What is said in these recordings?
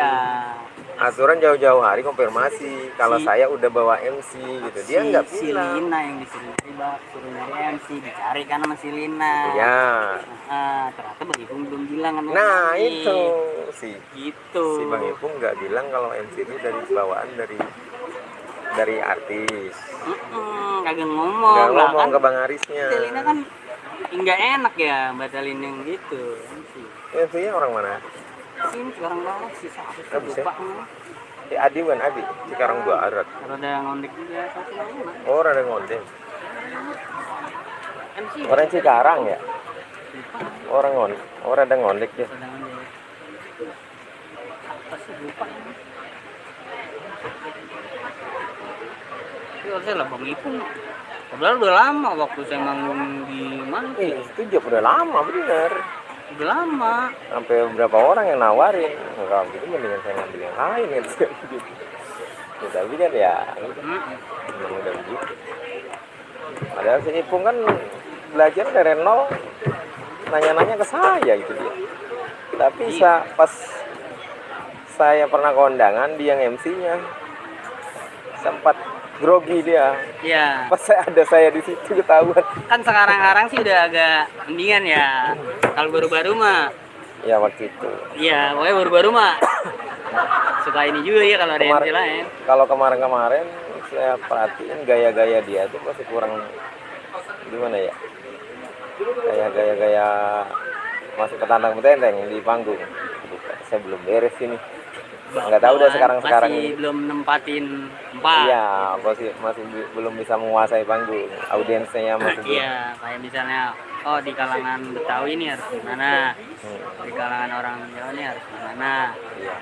Ya, Aturan jauh-jauh hari konfirmasi kalau saya udah bawa MC gitu. Dia nggak si bilang. Lina yang disuruh nyari MC, dicari kan sama si Lina. Iya. Ternyata Bang Ipung belum bilang kan. Nah itu sih. Gitu. Si Bang Ipung nggak bilang kalau MC itu dari bawaan dari artis. Kagak ngomong. Nggak Lah ngomong kan, ke Bang Arisnya. si Lina kan nggak enak ya batalin yang gitu. MC-nya orang mana? Sini sekarang banget sih siapa sih Habis ya? lupa namanya. Adi bukan Adi. Sekarang Barat. Rada ngondek juga satu nama. Oh, ada ngondek. MC. Orang Cikarang ya? Lupa. Orang ada ngondek ya. Rada ngondek. Apa sih lupa. Itu harusnya lah Bang Ipung. Padahal udah lama waktu saya manggung di mana? Itu juga udah lama bener. Udah lama. Sampai beberapa orang yang nawarin. Kalau gitu mendingan saya ngambil yang lain gitu. Ya, tapi kan ya, memang udah begitu. Padahal si Ipung kan belajar dari nol, nanya-nanya ke saya gitu dia. Tapi pas saya pernah kondangan dia yang MC-nya, sempat grogi dia. Iya. Pas saya di situ ketahuan. Kan sekarang sih udah agak mendingan ya. Kalau baru-baru mah. Ya waktu itu. Iya, pokoknya baru-baru mah. Suka ini juga ya kalau ada MC lain. Kalau kemarin saya perhatiin gaya-gaya dia tuh masih kurang gimana ya? Kayak gaya-gaya masih petantang petenteng di panggung. Saya belum beres ini. Nggak tahu deh sekarang masih belum nempatin tempat. Iya, masih belum bisa menguasai panggung. Audiensnya masih belum. Iya, kayak misalnya di kalangan Betawi ini harus gimana, di kalangan orang Jawa ini harus gimana. Iya.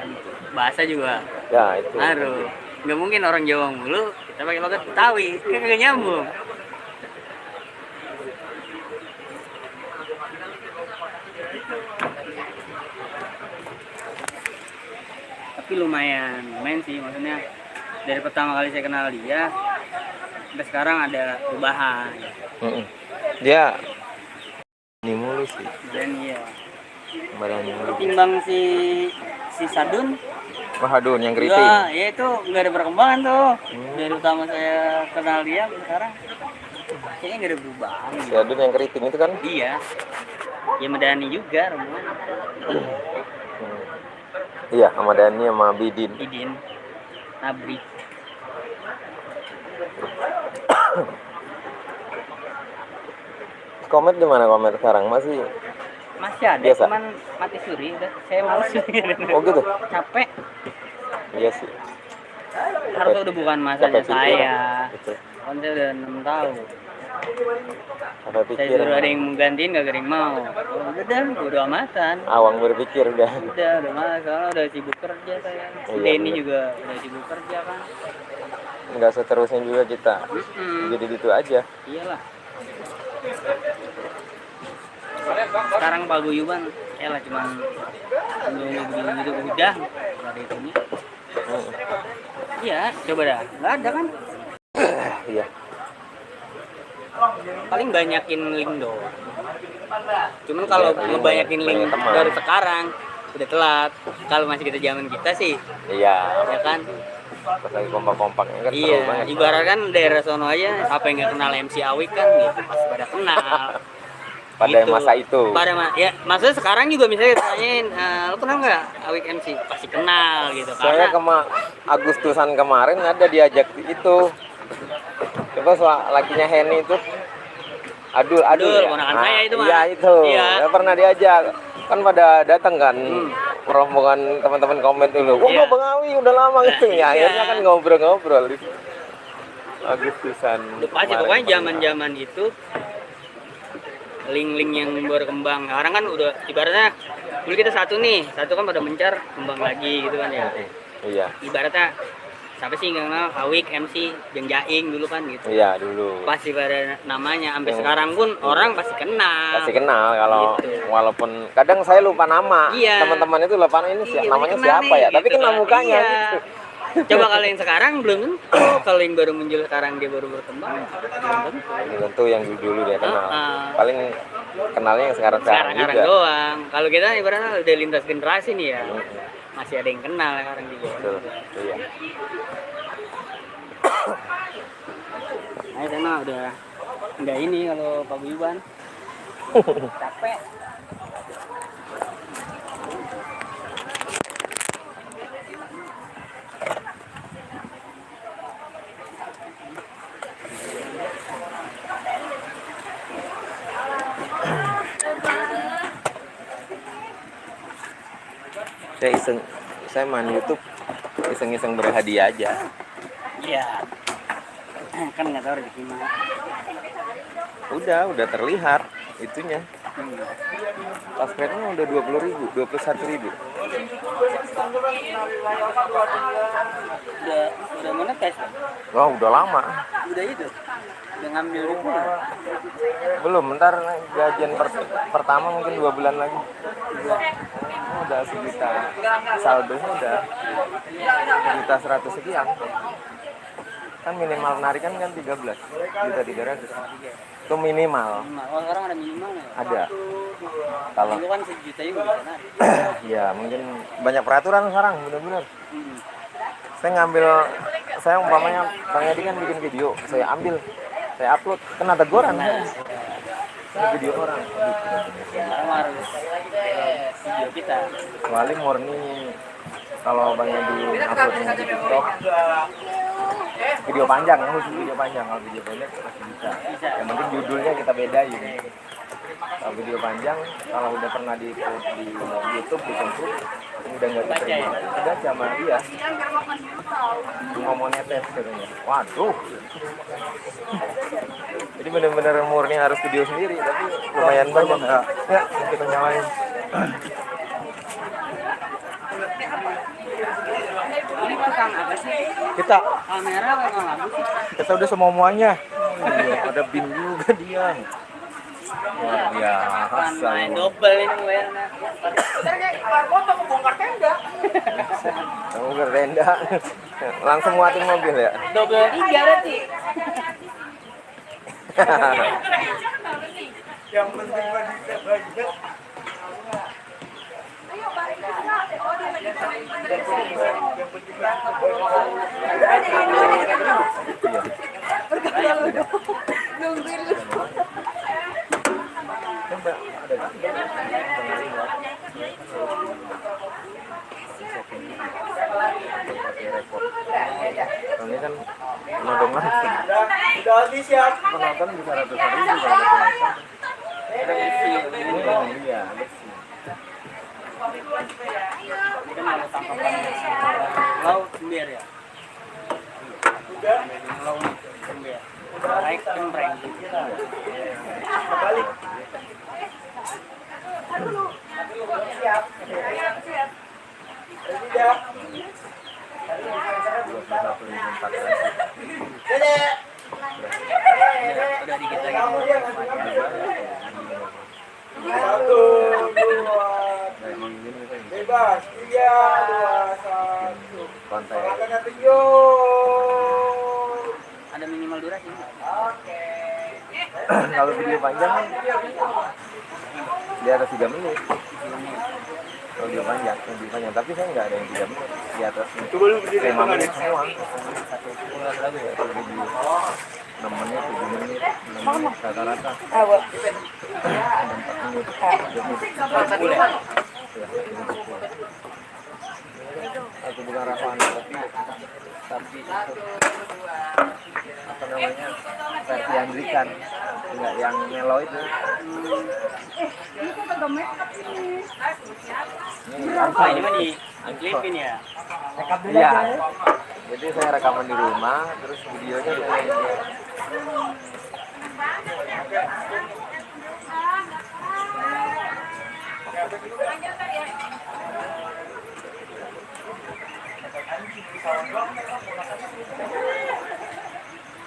Bahasa juga Ya itu. ngaruh. Nggak mungkin orang Jawa mulu kita pakai logat Betawi, kan kagak nyambung. Tapi lumayan sih, maksudnya dari pertama kali saya kenal dia sampai sekarang ada perubahan. Dia ini mulu sih. Dan iya. Badannya mulu. Ketimbang si Sadun. Mahadun yang keriting. Ya itu nggak ada perkembangan tuh. Dari pertama saya kenal dia sekarang kayaknya nggak ada perubahan. Si Adun yang keriting itu kan? Iya. Ya Medani juga Rombongan. Iya, sama Dani sama Bidin. Nabrik. Komet gimana komet sekarang? Masih ada, biasa? cuman mati suri udah. Saya males. Oh gitu? Capek. Iya sih. Harusnya udah bukan masanya saya. Betul. Kan saya udah 6 tahun. Apa Saya pikir? suruh ada yang menggantiin gak ada yang mau. Udah bodo amatan. Awang berpikir udah. Udah malas, soalnya udah sibuk kerja saya. Si Iya, Denny bener. juga udah sibuk kerja kan. Nggak seterusnya juga kita. Jadi gitu aja. Iyalah. Sekarang paguyuban, lah cuman gitu udah dari ini. Iya, coba dah. Nggak ada kan? Iya. Paling banyakin link doang. Cuman kalau ngebanyakin link teman. baru sekarang udah telat. Kalau masih kita zaman kita sih, Iya. ya kan? Pas lagi kompak-kompaknya kan seru Iya, banget. ibarat kan daerah sono aja, apa yang nggak kenal MC Awik kan gitu, pasti pada kenal. Pada Gitu. masa itu. Ya, maksudnya sekarang juga misalnya ditanyain, lo kenal nggak Awik MC? Pasti kenal gitu. Saya Agustusan kemarin ada diajak itu. Coba lakinya Henny itu. Adul ya? ponakan saya itu mah. Iya itu. Iya. Saya pernah diajak. Kan pada datang kan rombongan teman-teman komen dulu. Oh, Iya. Bang Awi udah lama gitu ya. Iya. Akhirnya kan ngobrol-ngobrol itu. Agustusan. Pasti pokoknya zaman-zaman itu link-link yang berkembang. Sekarang kan udah ibaratnya dulu kita satu kan pada mencar kembang lagi gitu kan ya. Iya. Ibaratnya siapa sih nggak kenal Awik MC Jeng Jaing dulu kan gitu. Iya dulu. Pasti pada namanya sampai sekarang pun orang pasti kenal. Pasti kenal kalau Gitu. walaupun kadang saya lupa nama. Iya. Teman-teman itu lupa ini namanya kenal siapa nih, ya? Tapi gitu kenal kan. mukanya Iya. gitu. Coba kalau yang sekarang belum tentu. Kalau yang baru muncul sekarang dia baru berkembang belum tentu. Belum tentu yang dulu dia kenal. Paling kenalnya yang sekarang Sekarang juga. doang. Kalau kita ibaratnya udah lintas generasi nih ya. masih ada yang kenal orang di bawah. Betul. Iya. Nah, saya mah udah nggak ini kalau paguyuban. Capek. Saya main YouTube iseng-iseng berhadiah aja. Iya. Kan nggak tahu rezeki mah. Udah terlihat itunya. Subscribe-nya udah 20.000, 21.000. Udah monetis. Wah, udah lama. Udah itu. Udah ngambil ribu. Belum, ntar gajian pertama mungkin 2 bulan lagi. Udah sejuta. Saldonya udah sejuta 100 sekian. Kan minimal penarikan kan 13.300. Itu minimal. Oh, sekarang ada minimal ya? Ada. Kalau Dulu kan sejuta juga bisa narik. ya mungkin banyak peraturan sekarang, benar-benar. Saya umpamanya Bang Edi kan bikin video, saya upload, kena teguran. Video orang. Sekarang harus video kita. Kecuali murni kalau Bang Edi uploadnya di TikTok, video panjang, khusus video panjang. Kalau video pendek masih bisa. Yang penting judulnya kita bedain. Kalau video panjang, kalau udah pernah di YouTube, di Facebook, udah nggak diterima. Udah sama dia. Cuma mau netes katanya. Waduh. Jadi benar-benar murni harus video sendiri, tapi lumayan banyak. Ya, kita nyalain. Ini pasang apa sih? Kita Kamera apa bagus sih? kita udah semuanya. Ada bin juga dia. Wah, biasa. Main double ini bayarnya. Kamu tenda. Langsung muatin mobil ya. Double 3 berarti. Yang penting bisa banyak. Ini kan nodong langsung. Udah habis ya. Penonton bisa ratusan ribu kalau ada penonton. Ada isi. Ini yang dia bersih. Ini kan ada tangkapan laut sembir ya. Laut sembir. Naik cempreng. Balik. Siap. Siap. 21.400. Dedek. Udah dikit lagi. Satu, dua, bebas. 3, 2, 1. Konten. Makan video. Ada minimal durasi. Oke. Kalau video panjang kan di atas 3 menit. Kalau video panjang, tapi saya nggak ada yang 3 menit di atas 5 menit semua. Satu video 6 menit, 7 menit, 6 menit rata-rata. Ada 4 menit, 10 menit. Aku bukan Rafa tapi apa namanya versi Andrikan, nggak yang melo itu. Ini Oh, ini mah di klipin ya. iya. Jadi saya rekaman di rumah, terus videonya di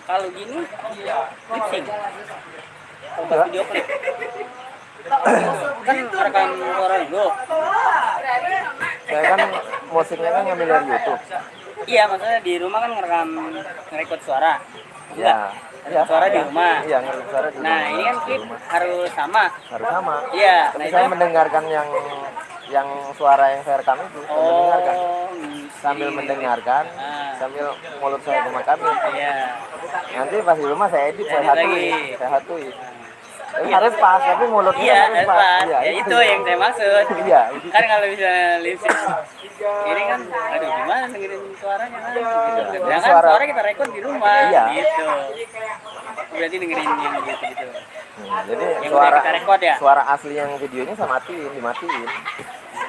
Kalau gini, lip sync. Atau video klip. Kan rekam suara dulu. saya kan musiknya kan ngambil dari YouTube. Iya, maksudnya di rumah kan ngerekod suara. Ya, ya. Suara di rumah. Iya, ngerekod suara di Nah, rumah. ini kan klip harus sama. Harus sama. Iya, Tapi nah saya itu mendengarkan yang suara yang saya rekam itu sambil ngisi. mendengarkan Ah. sambil mulut saya kemakami. Iya. Nanti pas di rumah saya edit, saya Edit lagi. hatuin. Tapi harus pas, tapi mulutnya Iya, harus pas. Iya, itu yang saya maksud. Iya. Kan kalau misalnya lip sync ini kan, aduh gimana dengerin suaranya kan? Gitu. Sedangkan suara kita rekod di rumah, Iya. gitu. Berarti dengerin yang gitu-gitu. Jadi Yang udah kita rekod ya? suara asli yang videonya saya dimatiin.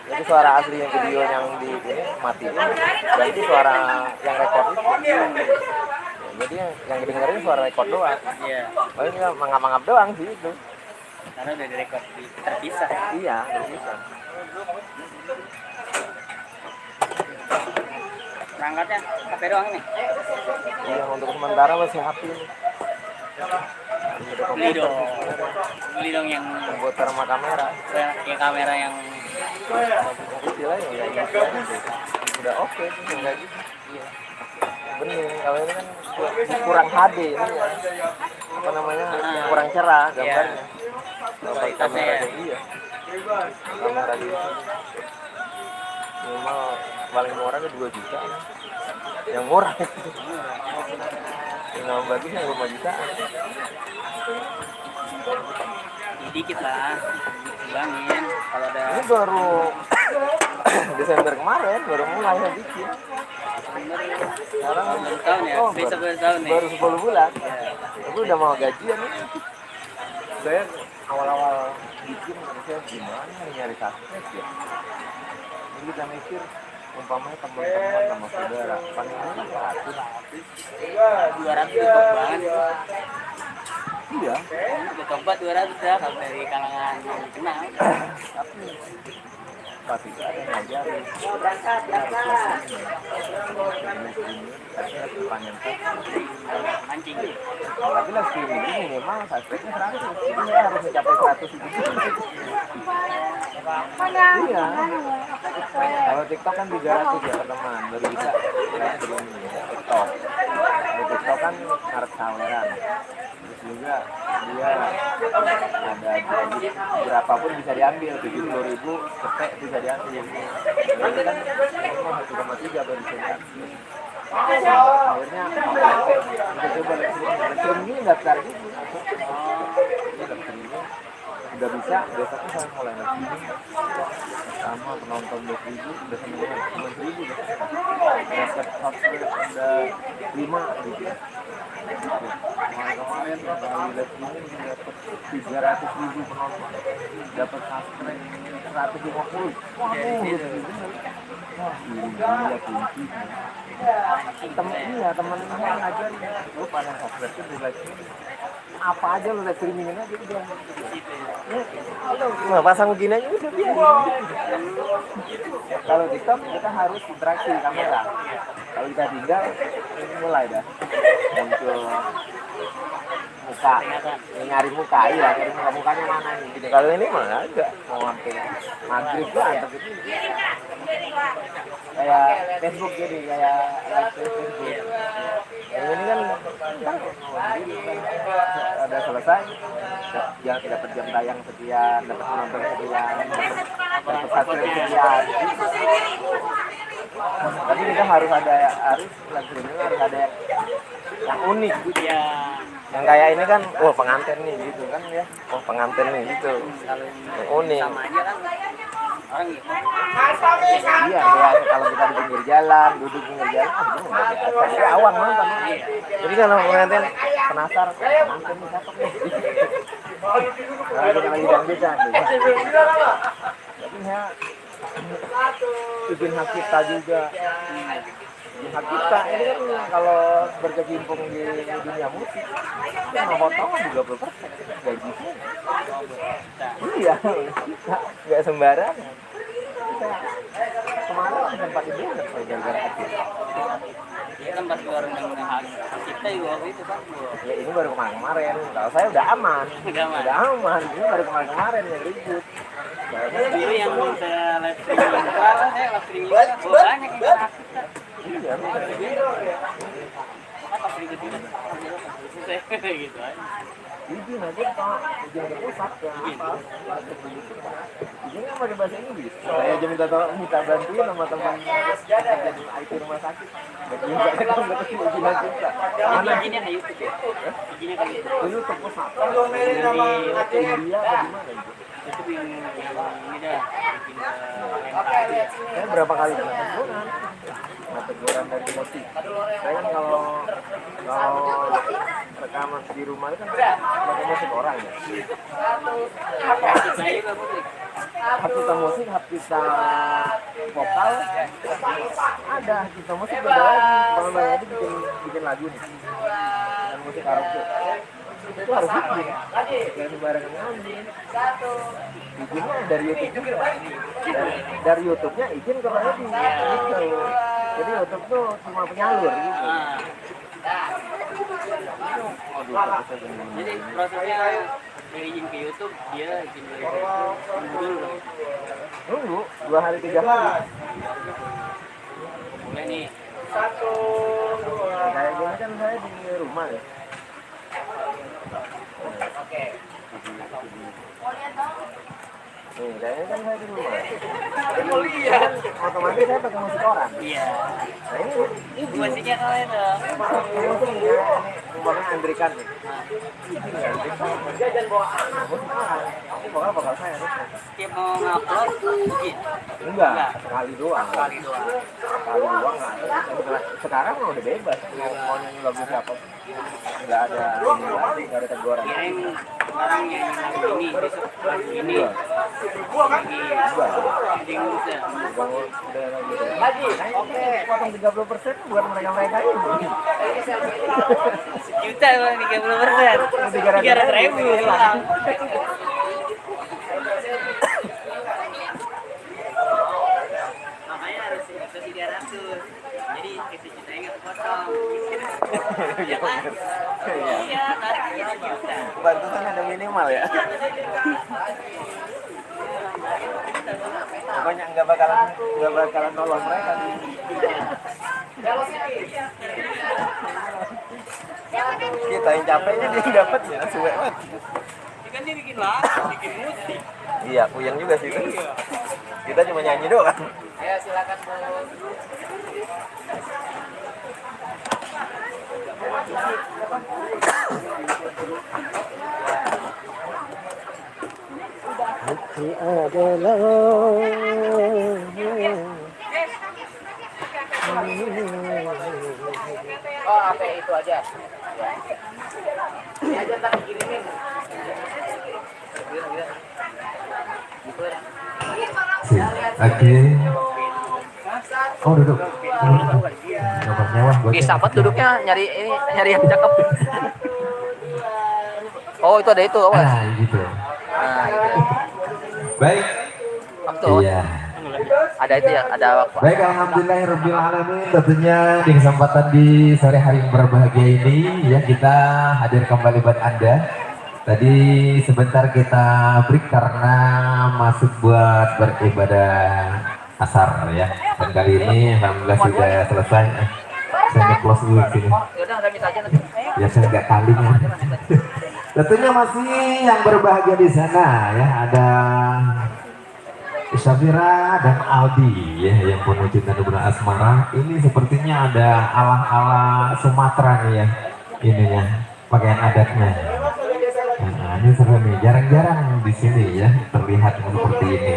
Jadi suara asli yang video yang di ini matiin, ganti suara yang rekod itu. Jadi yang didengerin suara rekod doang. Iya. Paling nggak mangap-mangap doang sih itu. Karena udah direkod terpisah. Iya, bisa. Perangkatnya HP doang nih. Iya, untuk sementara masih HP ini. Beli dong yang Komputer sama kamera. kamera yang Istilahnya nggak gitu. Udah oke sih, nggak gitu. Iya. Bening, kalau ini kan kurang HD ini ya. Apa namanya? Kurang cerah gambarnya. Kalau kamera kayak iya. Kamera gitu. Minimal paling murah kan 2 juta. Yang murah. Yang bagusnya 5 jutaan. dikit lah, bangin kalau ada. Ini baru Desember kemarin baru mulai saya bikin. Sekarang Belum tahun ya, besok 11 tahun nih. baru 10 bulan. Aku udah mau gajian nih. Saya awal-awal bikin saya gimana nih nyari subscribe ya. Ini kita mikir umpamanya teman-teman sama saudara paling murah 200 cukup banget. iya, Udah coba 200 ya kalau dari kalangan yang dikenal. tapi pasti ada yang ngajarin Mancing. tapi lah streaming ini minimal subscribe-nya 100 ini saya harus mencapai 100 itu iya kalau TikTok kan 300 ya teman baru bisa live streaming TikTok di TikTok kan harus saweran terus juga dia ada berapapun bisa diambil 70.000 cetek bisa diambil jadi kan cuma 1,3 baru bisa diambil akhirnya kita coba live streaming ini daftar gitu udah bisa besoknya saya mulai live streaming sama penonton 20.000 udah sampai 9.000 dapat subscribe udah 5 gitu kemarin kali live streaming dapat 300.000 penonton dapat subscribe 150 wah iya kunci teman-teman ngajarin lu pada subscribe itu di live streaming apa aja lu live streamingin aja udah nah pasang gini aja udah biar kalau TikTok kita harus interaksi kamera kalau kita tinggal mulai dah muncul muka nyari muka iya nyari mukanya mana nih gitu. Kalau ini mah enggak mau sampai maghrib tuh antep itu kayak Facebook jadi kayak live Facebook yang ini kan ada selesai yang dapat jam tayang sekian dapat penonton sekian dapat subscribe sekian tapi kita harus live streaming harus ada yang unik gitu Ya, yang kayak ini kan pengantin nih gitu kan ya pengantin nih gitu yang unik sama aja kan orang gitu. iya kayak kalau kita di pinggir jalan duduk pinggir jalan itu udah biasa jadi awam nonton jadi kalau pengantin penasaran pengantin nih cakep nih kalau kita lagi dangdutan jadi ya bikin hak kita juga hak kita ini kan kalau berkecimpung di dunia musik itu mau potong 20% gajinya iya nggak sembarangan kemarin sempat itu gara-gara hati Dia kan pas keluar undang-undang hak cipta juga waktu itu kan ya ini baru kemarin kalau saya udah aman ini baru kemarin yang ribut dulu yang saya live streaming saya live streaming banyak yang hak cipta. iya Pas ribut juga susah gitu aja. izin aja Pak, izin ke pusat ya apa? Izinnya pakai bahasa Inggris. Saya aja minta bantuin sama teman jadi IT rumah sakit. Saya kan nggak tahu izinnya kita. Mana Izinnya ke YouTube ya? Izinnya ke YouTube. itu ke pusat? Kalau merin sama Di India apa di mana itu? YouTube yang ini dah. Oke, lihat sini. Saya berapa kali kena teguran? Kena teguran dari musik. Saya kan kalau rekaman di rumah itu kan pakai musik orang ya. Saya juga musik. Hak kita musik, hak kita vokal ada. Hak kita musik beda lagi. Kalau Mbak Yadi bikin lagu nih dengan musik karaoke itu harus izin. Jangan sembarangan ngambil. Izinnya dari YouTube juga. Dari YouTube-nya izin ke Mbak Yadi gitu. Jadi YouTube tuh cuma penyalur gitu. Jadi prosesnya dari izin ke YouTube dia izin ke dulu. Nunggu 2 hari 3 hari. Mulai nih. 1, 2. Kayak gini kan saya di rumah ya. Oke. Nih, kayaknya kan saya di rumah. Mau lihat. Kan otomatis saya pakai musik orang. Iya. Nah ini Musiknya kalian dong. musik ya, ini umpamanya Andrikan nih. Dia jangan bawa Musik orang. Ini bakal saya nih. Setiap mau ngupload izin. Enggak, sekali doang. Kali doang. Sekali doang nggak ada. Sekarang mah udah bebas. Mau nyanyi lagu siapa? Nggak ada ini lagi, nggak ada teguran. Kirain sekarang nyanyi lagu ini, besok lagu ini. Lagi di ngurus ya. Udah gitu. lagi. Oke, potong 30% buat mereka ini. Sejuta bang, 30%. 300.000 hilang. Makanya harus ke 300. Jadi ke sejuta nggak kepotong. Ya kan? Iya, tariknya sejuta. Bantuan ada minimal ya. Pokoknya nggak bakalan tolong mereka nih. Kita yang capeknya dia yang dapat ya, suwe banget. Kan dia bikin lagu, bikin musik. Iya, puyeng juga sih. Kita cuma nyanyi doang. Ya silakan Bu. Hati adalah Oh, apa itu aja. Ini aja ntar kirimin. Oke. Oh duduk. Nomor mewah buat. Sahabat duduknya nyari yang cakep. Oh, itu ada itu, Mas. Ah gitu. Nah, itu. Baik. Waktu. Iya. Ada itu ya, ada waktu. Baik, alhamdulillahirabbil alamin. Tentunya di kesempatan di sore hari yang berbahagia ini ya kita hadir kembali buat Anda. Tadi sebentar kita break karena masuk buat beribadah asar ya. Dan kali ini alhamdulillah sudah selesai. Saya close dulu sini. Yaudah, udah minta aja nanti. Ya saya nggak kali ya. Tentunya masih yang berbahagia di sana ya, ada Syafira dan Aldi ya yang penuh cinta dan asmara. Ini sepertinya ada ala-ala Sumatera nih ya, ininya pakaian adatnya. Nah, ini seru nih, jarang-jarang di sini ya terlihat yang seperti ini.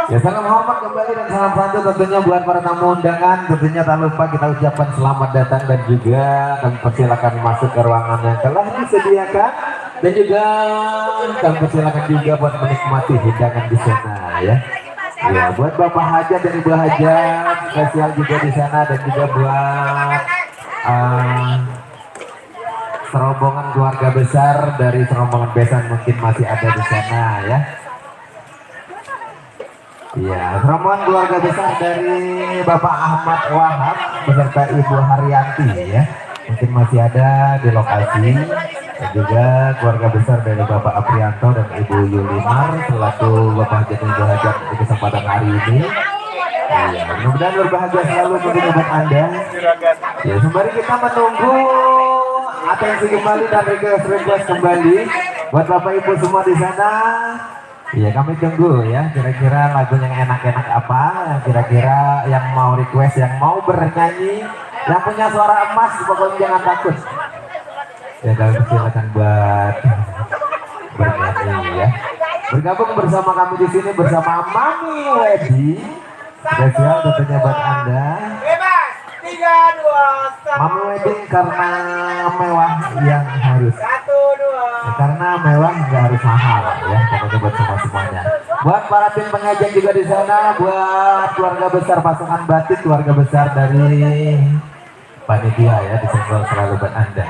Ya salam hormat kembali dan salam santun tentunya buat para tamu undangan. Tentunya tak lupa kita ucapkan selamat datang dan juga kami persilakan masuk ke ruangan yang telah disediakan dan juga kami persilakan juga buat menikmati hidangan di sana ya. Ya buat Bapak Hajat dan Ibu Hajat spesial juga di sana dan juga buat serombongan keluarga besar dari serombongan besan mungkin masih ada di sana ya. Ya, rombongan keluarga besar dari Bapak Ahmad Wahab beserta Ibu Haryanti ya, mungkin masih ada di lokasi, dan juga keluarga besar dari Bapak Aprianto dan Ibu Yulimar selaku Bapak Hajat dan Ibu Hajat di kesempatan hari ini. Ya, mudah-mudahan berbahagia selalu menurut Anda. Ya, sembari kita menunggu atensi kembali dan request kembali buat Bapak Ibu semua di sana. Iya, kami tunggu ya, kira-kira lagu yang enak-enak apa, yang kira-kira yang mau request, yang mau bernyanyi, yang punya suara emas, pokoknya jangan takut. Ya, kami silakan buat bernyanyi ya. Bergabung bersama kami di sini bersama Mami Wedi, spesial tentunya buat Anda. Bebas. 3, 2, 1. Mami Wedding karena mewah yang harus. 1, 2. Karena mewah nggak harus mahal ya, pokoknya buat semua semuanya. Buat para tim pengajian juga di sana, buat keluarga besar pasukan batik, keluarga besar dari panitia ya, disenggol selalu buat Anda.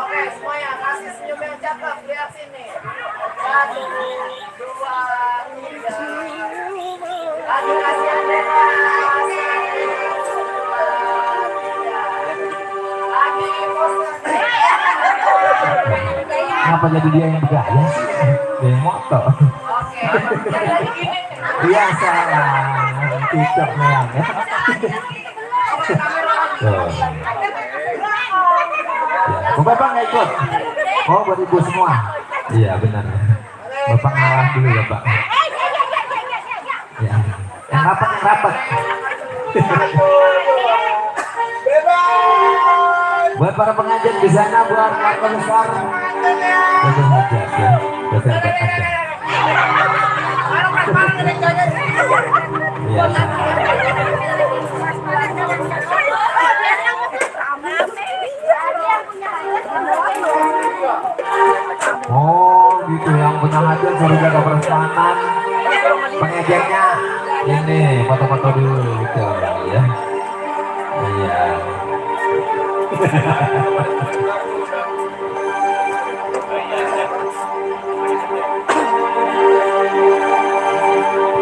Oke, semuanya kasih senyum yang cakep, lihat sini. 1, 2, 3. Lagi kasih yang bebas. Lagi poster. Kenapa jadi dia yang bergaya? Dia yang moto. Oke, lagi gini. Biasa lah, cocok memang ya. Tuh. Ya, Bapak nggak ikut? Oh, buat ibu semua. Iya benar. Bapak ngalah dulu ya Pak. Ya. Yang rapat. Buat para pengajian di sana, buat keluarga besar, jaga hajat ya, besar buat Anda. Iya. Oh gitu, yang punya hajat suruh jaga perasaan pengajiannya. Ini foto-foto dulu gitu ya. Iya.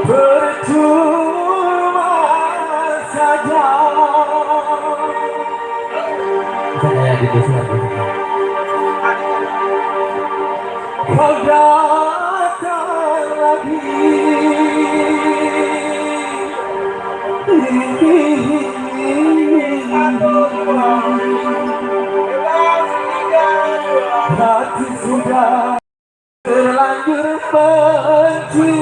Percuma saja saya di desa kau datang lagi. Hati sudah terlanjur benci.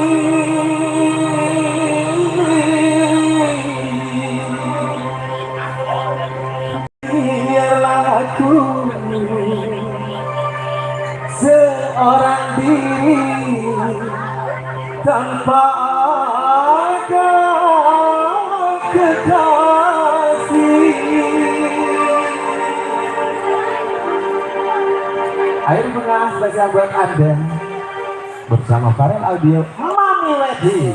Biarlah aku seorang diri tanpa ada kekasih. Air Bunga spesial buat Anda bersama Farel Audio Mami Wedi.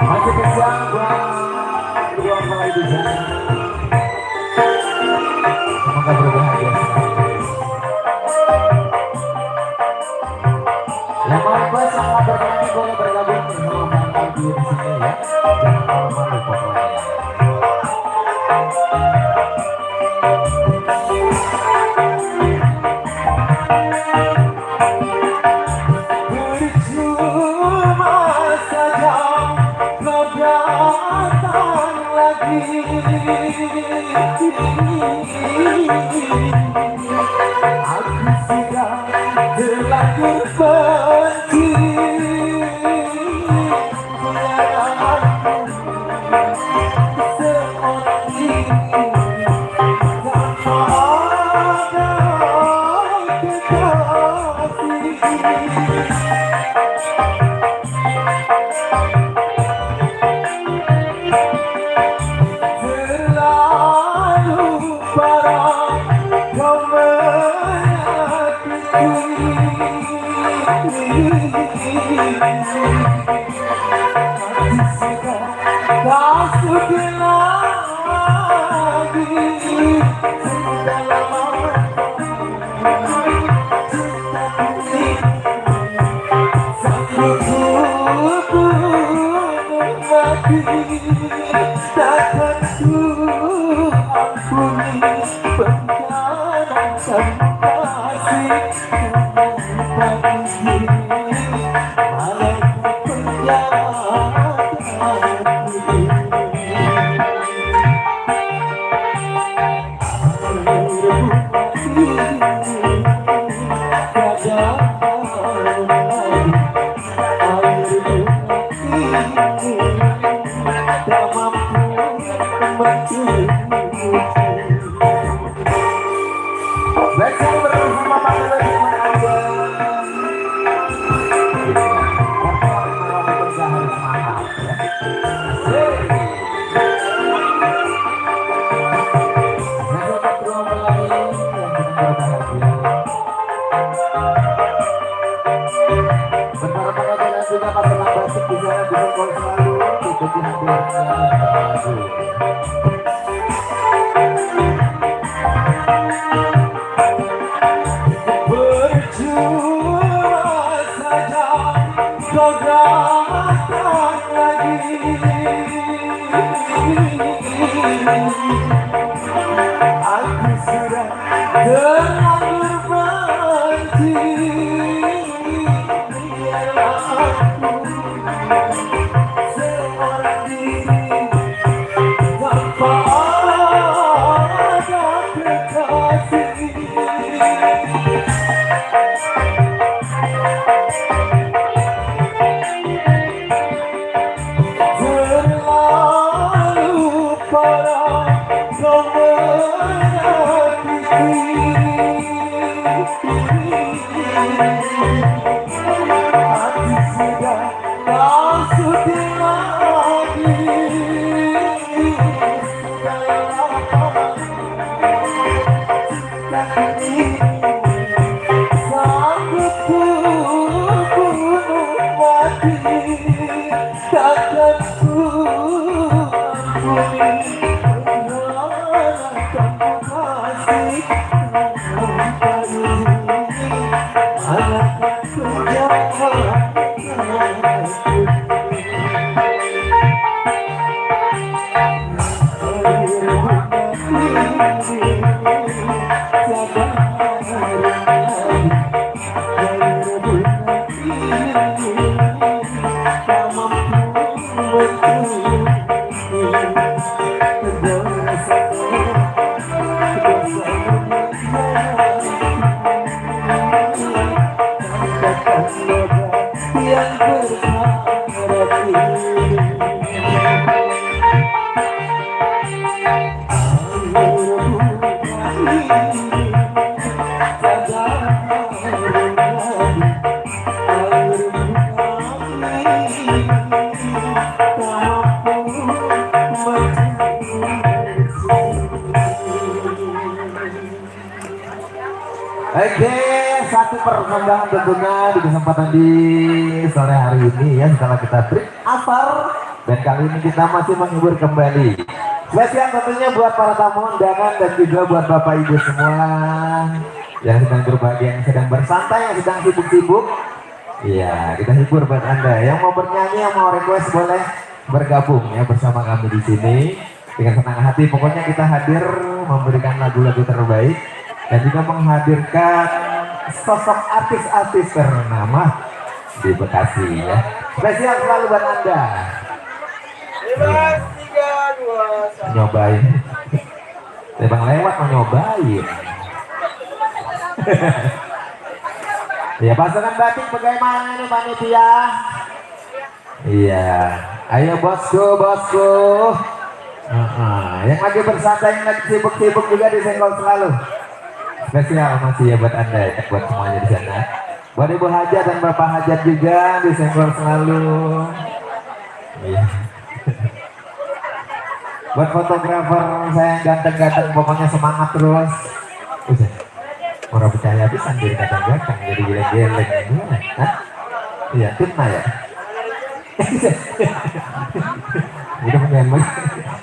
Masih kencang buat dua mulai di sana. Semoga berbahagia. di sini ya. Jangan malu-malu pokoknya. Percuma saja kau datang lagi. Aku sudah terlanjur benci. Terlalu parah kau tak sudi lagi sudah lama sanggup ku mati takkan ku ampuni pengkhianatan kasih pagi malam Oke, satu perkembangan tentunya di kesempatan di sore hari ini ya, setelah kita break asar, dan kali ini kita masih menghibur kembali. Spesial tentunya buat para tamu undangan dan juga buat bapak ibu semua yang sedang berbahagia, yang sedang bersantai, yang sedang sibuk-sibuk Iya, kita hibur buat Anda. Yang mau bernyanyi, yang mau request boleh bergabung ya bersama kami di sini dengan senang hati. Pokoknya kita hadir memberikan lagu-lagu terbaik dan juga menghadirkan sosok artis-artis ternama di Bekasi ya. Spesial selalu buat Anda. Ya. Nyobain. Bang lewat mau nyobain. Ya, pasukan batik bagaimana ini panitia? Iya, ayo bosku, bosku. Yang lagi bersantai, yang lagi sibuk-sibuk juga disenggol selalu. Spesial masih ya buat Anda, ya, buat semuanya di sana. Buat Ibu Hajat dan Bapak Hajat juga disenggol selalu. Iya. Buat fotografer saya yang ganteng-ganteng, pokoknya semangat terus. Orang percaya bisa jadi ganteng-ganteng, jadi geleng-geleng. Hah? Iya, fitnah ya. Udah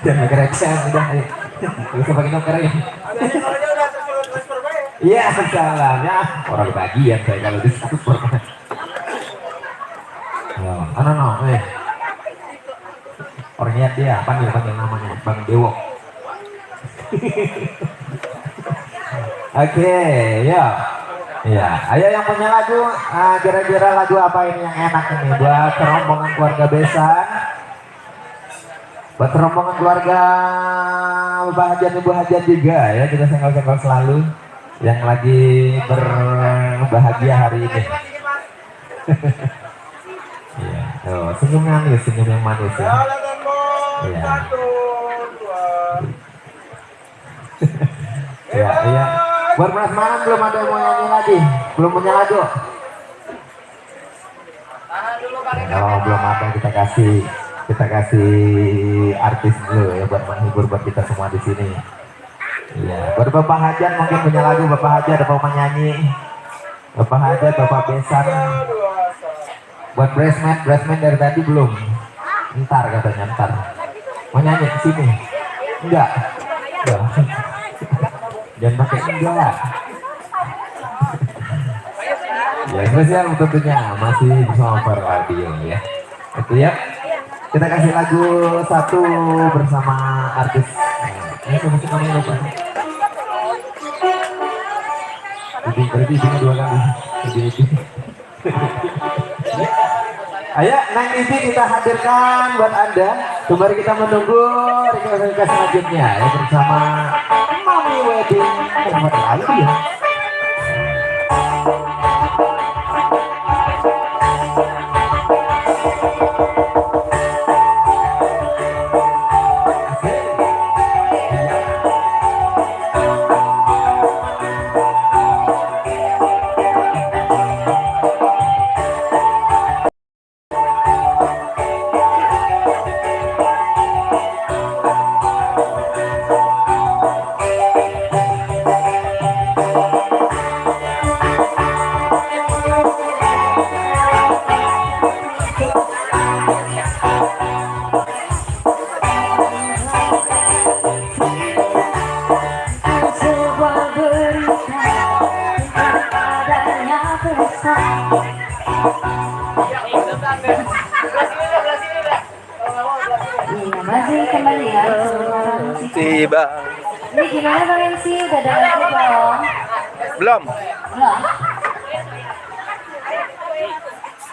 jangan pakai reksan, udah. Gak usah pakai noker ya. Iya, salah ya. Orang bagian saya kalau di super. Orangnya dia panggil namanya Bang Dewo. Oke, ya. Ya, ayo yang punya lagu, kira-kira lagu apa ini yang enak ini buat rombongan keluarga besan, buat rombongan keluarga Bapak Hajat, Ibu Hajat juga ya, kita senggol-senggol selalu yang lagi berbahagia hari ini. Ya, oh, senyum manis, senyum yang manis ya. Ya. Ya, ya. Buat prasmanan belum ada yang mau nyanyi lagi, belum punya lagu. Oh, belum ada, kita kasih artis dulu ya buat menghibur buat kita semua di sini. Iya, buat Bapak Hajat mungkin punya lagu, Bapak Hajat ada mau nyanyi. Bapak Hajat, Bapak Besan. Buat Brassman dari tadi belum. Ntar katanya, ntar. Mau nyanyi ke sini? Enggak. Jangan pakai enggak. Ya, spesial tentunya masih bersama Par Radio ya. Oke ya. Kita kasih lagu satu bersama artis. Ini musik namanya apa? Berarti isinya 2 kali. Ayo, Neng Ibi kita hadirkan buat Anda. Kembali kita menunggu request selanjutnya ya bersama Mami Wedding. Selamat lalu ya. Masih kembali ya. Tiba. Ini gimana Bang MC? Udah ada lagu belum? Belum. Belum?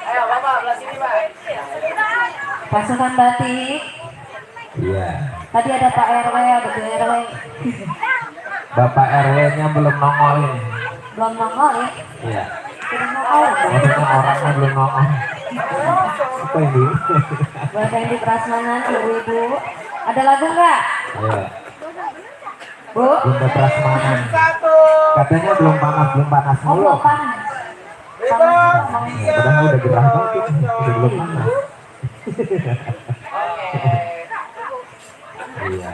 Ayo Bapak, belah sini Pak. Pasukan batik. Iya. Tadi ada Pak RW, ada Bu RW. Bapak RW-nya belum nongol ini. Belum nongol ya? Iya. Belum nongol. Maksudnya orangnya belum nongol. Apa ini? Buat yang di prasmanan, ibu-ibu. Ada lagu nggak? Ayo. Bu? Bunda Prasmanan. Katanya belum panas Oh, mulu. belum panas. Panas. Ya, padahal udah gerah banget, udah belum panas. Iya.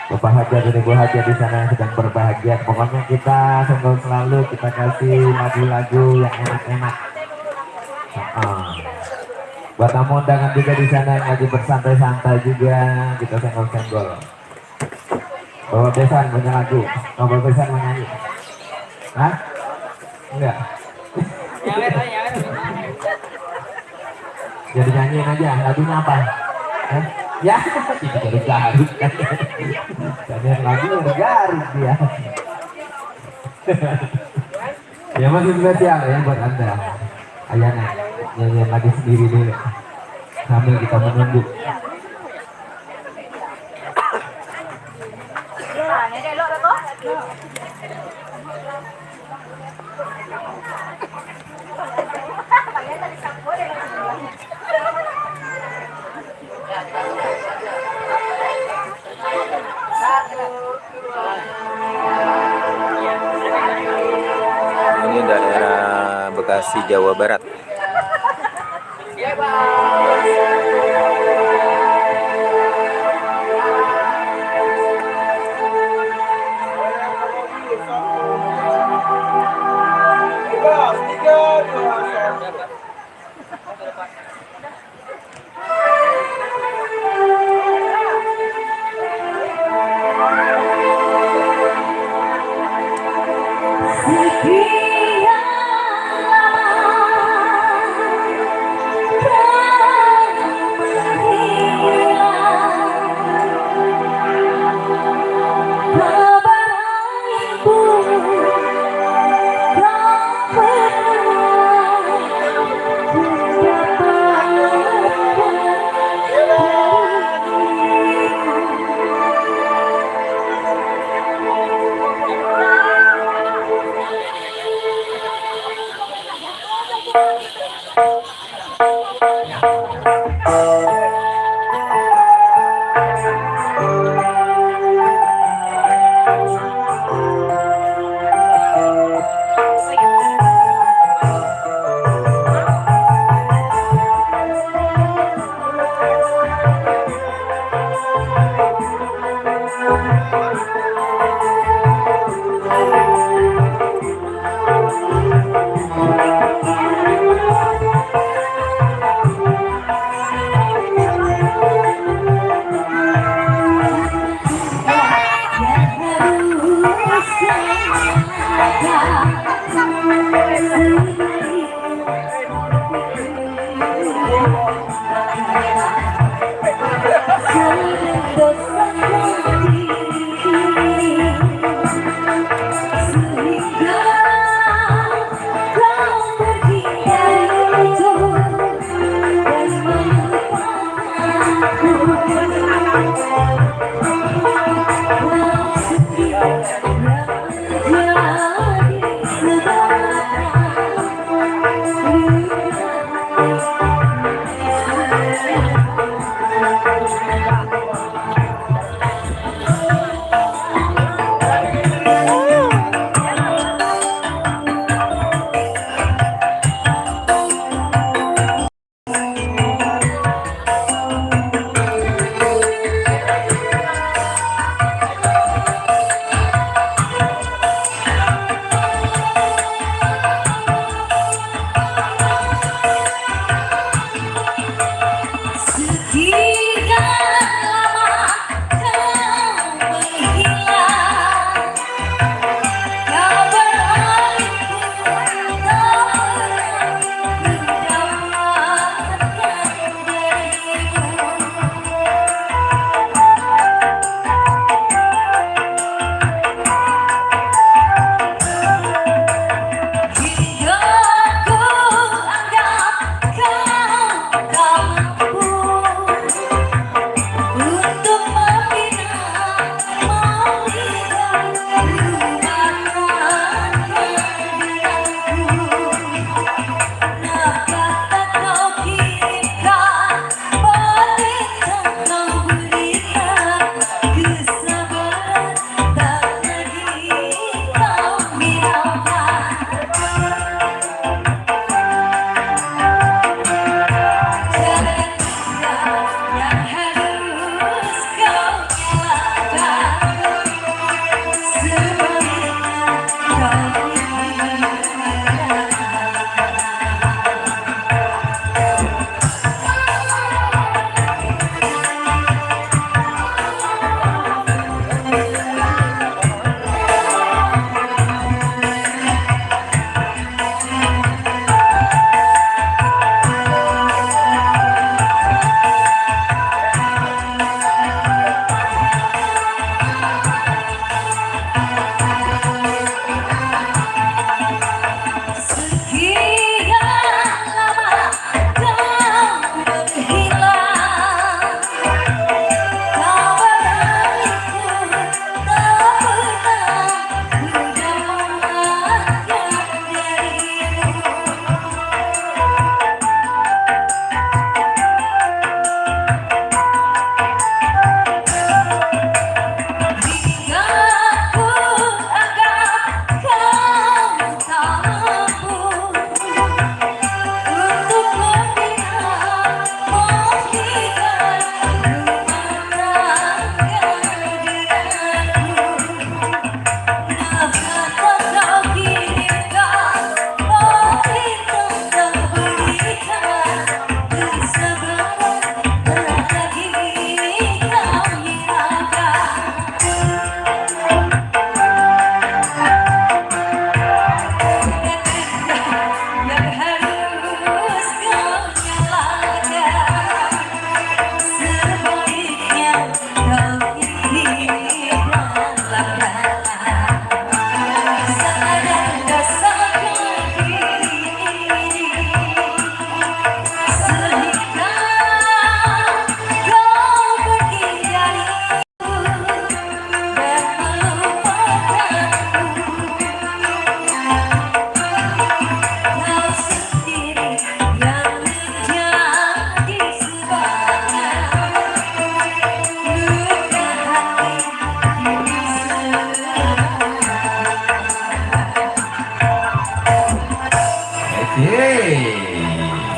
Bapak Hajat dan Ibu Hajat di sana yang sedang berbahagia. Pokoknya kita senggol selalu, kita kasih lagu-lagu yang enak-enak. Buat tamu undangan juga di sana yang lagi bersantai-santai juga, kita senggol-senggol. Bapak Besan punya lagu, Bapak Besan mau nyanyi. Hah? Enggak. Jadi nyanyiin aja, lagunya apa? Hah? Ya, itu baru Garut kan. Nyanyiin lagu udah Garut dia. Ya masih spesial ya buat Anda. Ayana, nyanyiin lagu sendiri dulu. Sambil kita menunggu. Ini daerah Bekasi, Jawa Barat.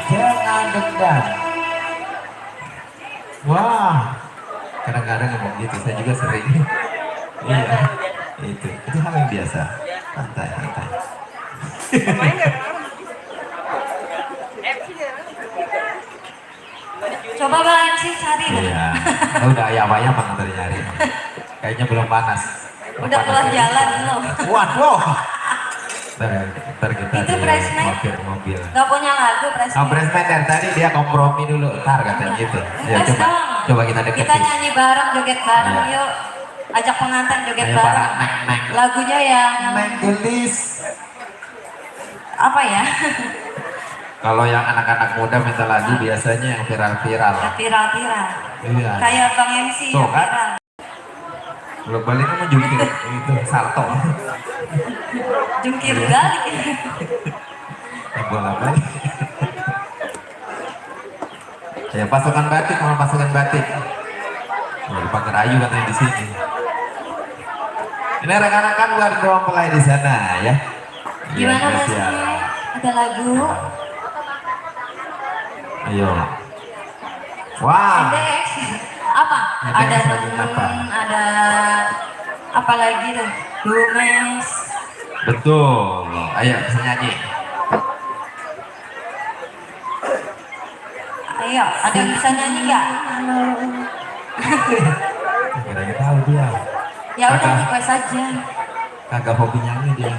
Jangan dendam. Wah, kadang-kadang ngomong gitu, saya juga sering. Iya, itu hal yang biasa. Santai, santai. Coba Bang MC cari. Iya, udah ayam-ayam mana tadi nyari. Kayaknya belum panas. Udah keluar jalan belum? Waduh. Ntar kita Itu di Presmed. mobil. Gak punya lagu Presmed. Presmed dari tadi dia kompromi dulu, ntar katanya gitu. Ya Enggak coba, dong. coba kita deketin. Kita nyanyi bareng, joget bareng Iya. yuk. Ajak pengantin joget Ayo, bareng. para neng-neng. Lagunya yang Neng gelis. apa ya? Kalau yang anak-anak muda minta lagu biasanya yang viral-viral. Viral-viral. Iya. Kayak Bang MC Tuh, yang kan? viral. Lo balik kan jungkir itu salto. Jungkir Iya. balik. Bola balik. Ya pasukan batik, mau pasukan batik. Ya, pakai rayu katanya di sini. Ini rekan-rekan buat doang pelai di sana ya. Iya, Gimana Mas? siap. Ada lagu? Ayo. Wah. Pendek. Apa? Pendek, Ada lagu apa? temen, ada apa lagi tuh? Dumes. Betul. Ayo bisa nyanyi. Ayo, ada yang bisa nyanyi nggak? Kira-kira tahu dia. Ya udah request aja. Kagak hobi nyanyi dia.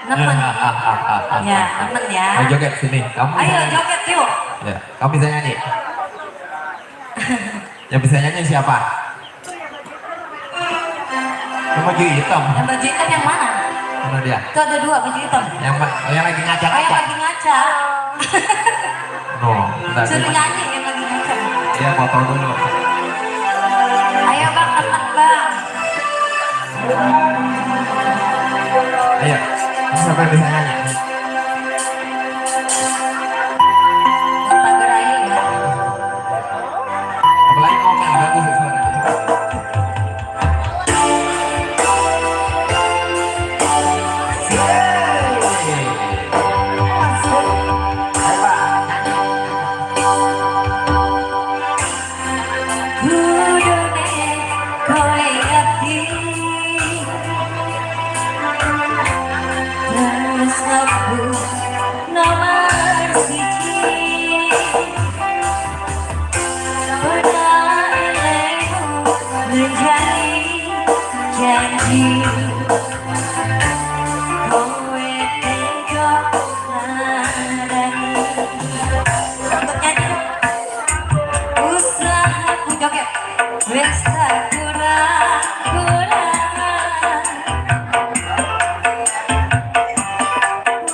Nemen. Ya, nemen ya. Ayo joget sini. Kamu bisa Ayo nyanyi. joget yuk. Ya, kamu bisa nyanyi. Yang bisa nyanyi siapa? Yang baju hitam. Yang baju hitam yang mana? Mana dia? Itu ada dua baju hitam. Yang lagi Oh, yang ngaca-ngaca. lagi ngaca. No, bentar, Suruh dia- nyanyi yang lagi ngaca. dia foto dulu. Ayo Bang, teman Bang. Ayo, siapa yang bisa nyanyi? Lagu Raya ya. Apalagi ngomel, bagus ya suaranya. Kudune kowe ngerti. Tresnaku nomor siji. Pernah elehmu menjadi janji. Kowe tega ngadani. Untuk nyanyi usahaku joget wes tak kurang-kurang.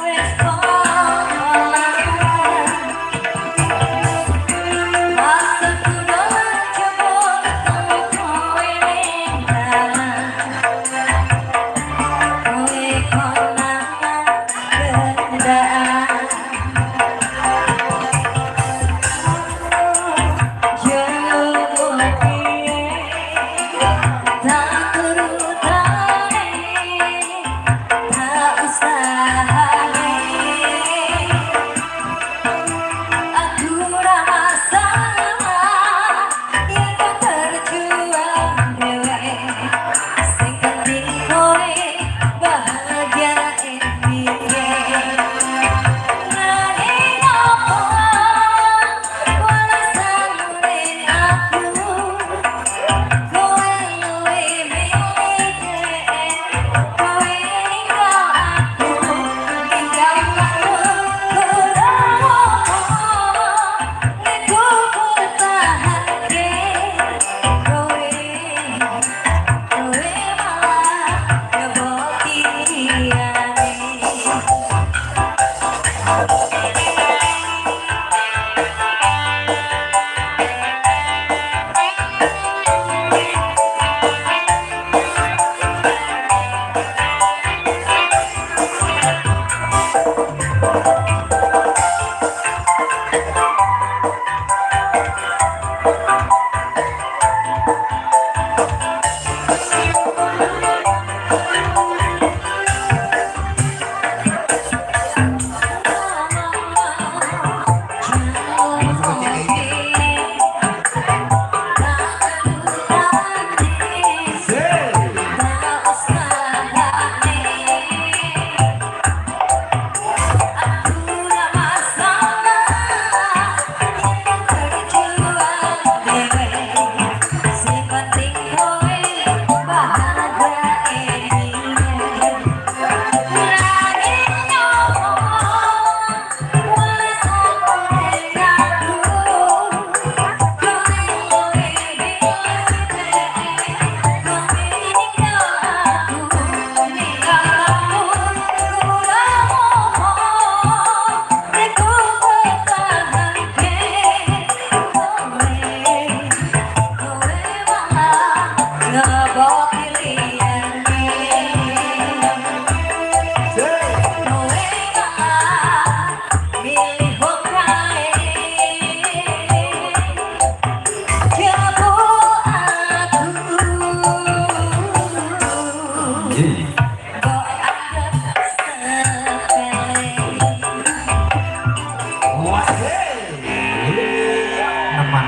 Wes pola-pola. Maksudku doang coba ketemu kowe ning dalan. Ih. Wah, teman.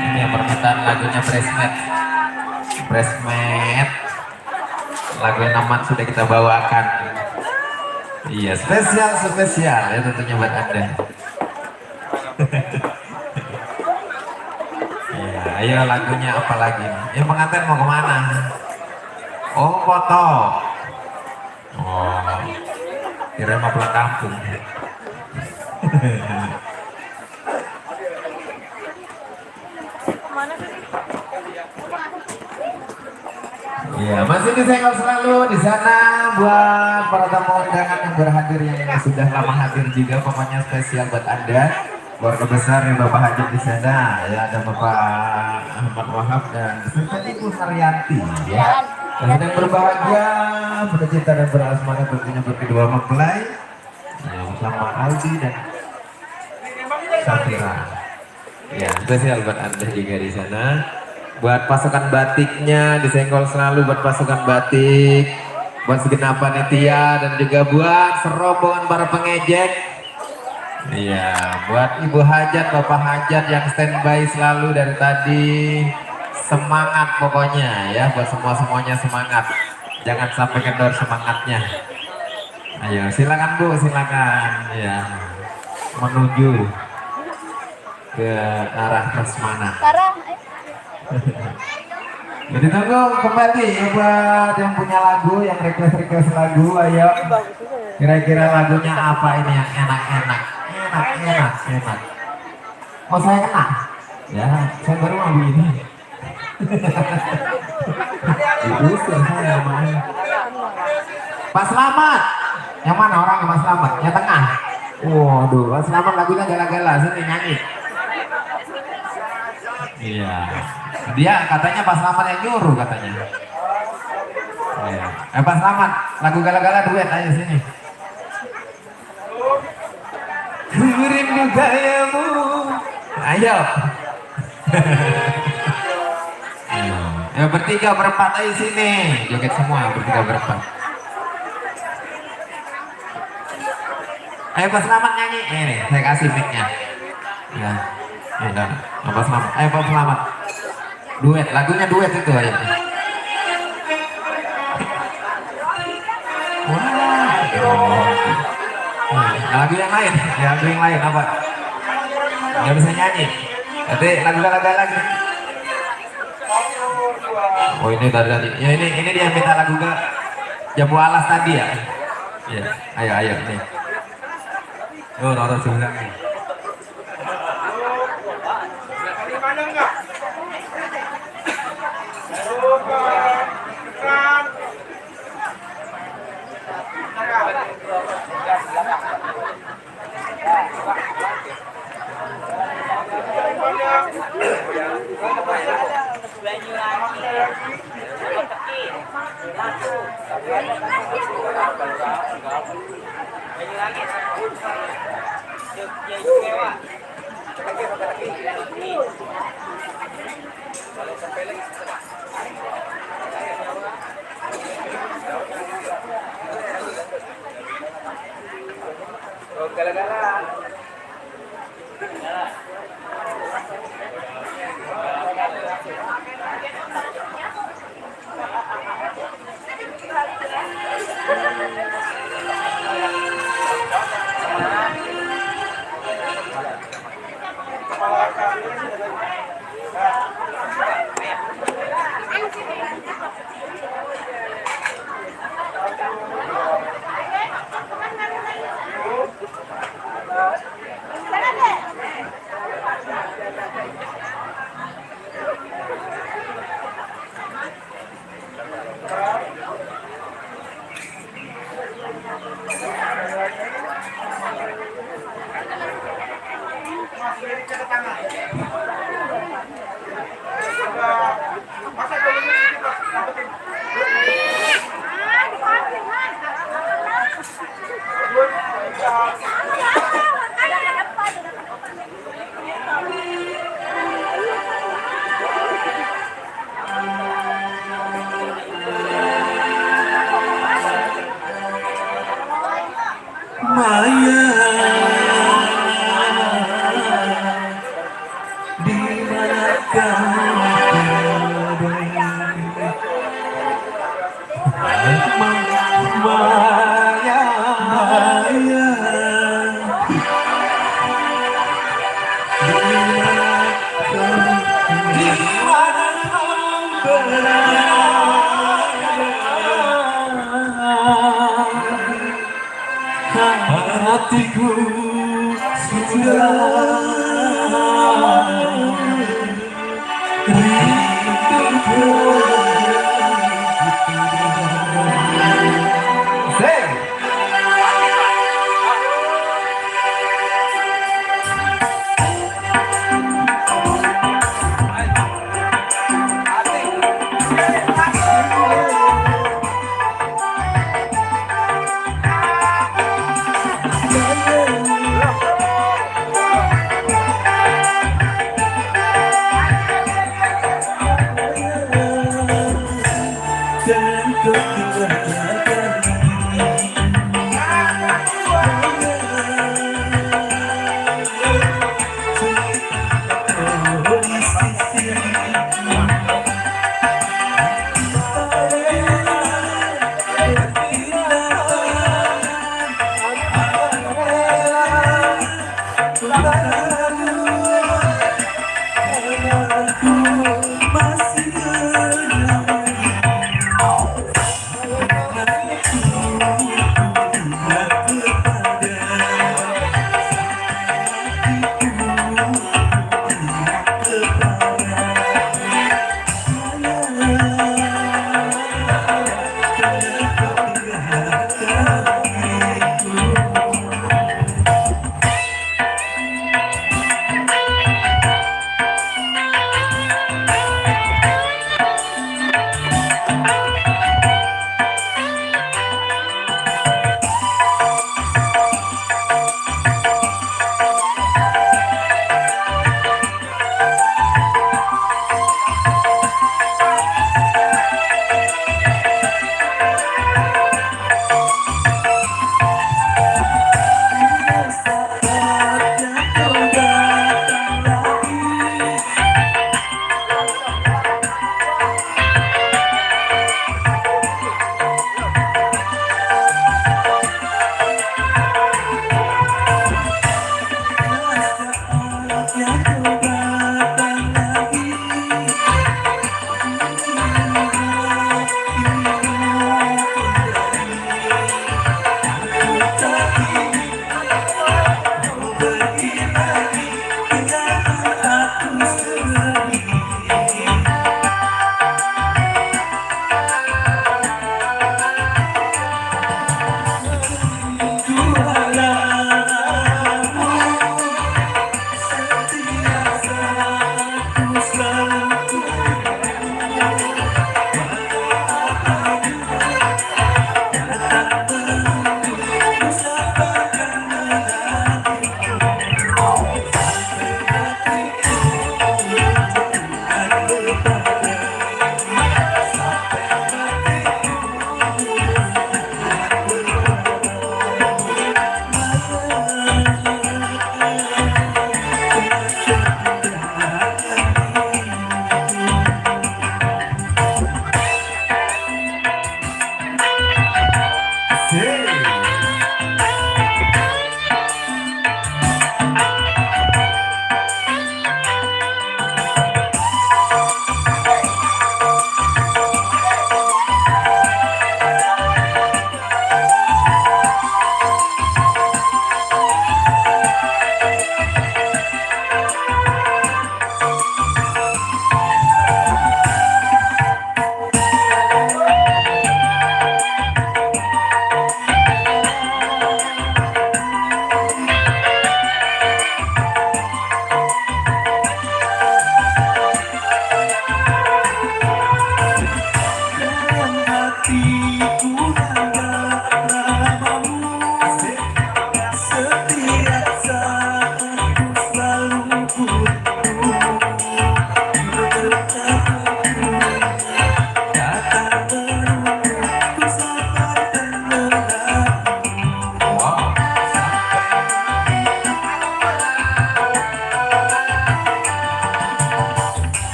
Ini yang permintaan lagunya Presmet. Presmet. Lagu yang aman sudah kita bawakan. Iya, spesial ya tentunya buat Anda. Iya, ayo lagunya apa lagi? Yang pengantin mau kemana? Oh, foto. Oh, kira mau pulang kampung. Iya, masih disenggol selalu di sana buat para tamu undangan yang berhadir yang sudah lama hadir juga, pokoknya spesial buat Anda. Keluarga besar ya Bapak Haji di sana, ya ada Bapak Ahmad Wahab dan serta Ibu Saryanti ya. Dan sedang berbahagia, bercinta dan berasmara tentunya berdua mempelai. Ya, bersama Aldi dan Safira. Ya, spesial buat Anda juga di sana. Buat pasukan batiknya disenggol selalu buat pasukan batik, buat segenap panitia dan juga buat serombongan para pengejek. Iya, buat Ibu Hajat, Bapak Hajat yang standby selalu dari tadi. Semangat pokoknya ya, buat semuanya semangat. Jangan sampai kendor semangatnya. Ayo, silakan Bu, silakan ya. Menuju ke arah Prasmanan. Jadi tunggu kembali buat yang punya lagu, yang request lagu, ayo. Kira-kira lagunya apa ini yang enak. Oh saya kena? Ya, saya baru mau ini. Itu saya main. Pak Slamet, yang mana orangnya Mas Slamet? Yang tengah. Waduh, Pak Slamet lagunya gala-gala, sini nyanyi. Iya. Dia katanya Pak Slamet yang nyuruh katanya. Iya. Pak Slamet, lagu gala-gala duet aja sini. Rindu gayamu. Ayo. Ya bertiga berempat aja sini. Joget semua bertiga berempat. Ayo Pak Slamet nyanyi. Ini saya kasih mic-nya. Ya. Enggak. Pak Slamet. Ayo Pak Slamet. Duet, lagunya duet itu aja. Lagu yang lain, lagu yang lain apa? Nggak bisa nyanyi. Nanti lagu lagi. Oh ini tadi. Ya ini dia minta lagu ke Jambu Alas tadi ya. Ya, ayo nih. Oh nonton sebelah nih. maya di mana kau maya di mana kau hatiku sudah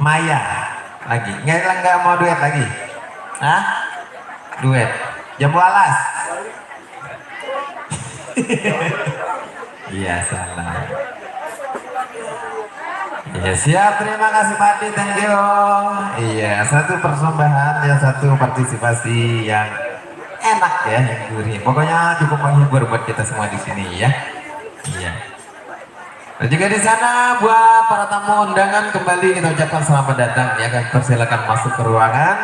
Maya lagi. Nggak mau duet lagi. Hah? Duet. Jambu alas. Iya salah. Iya siap, terima kasih Pak Adi, thank you. Iya, satu persembahan ya, satu partisipasi yang enak ya, yang gurih. Pokoknya cukup menghibur buat kita semua di sini ya. Iya. Dan juga di sana buat para tamu undangan kembali kita ucapkan selamat datang ya, kan persilakan masuk ke ruangan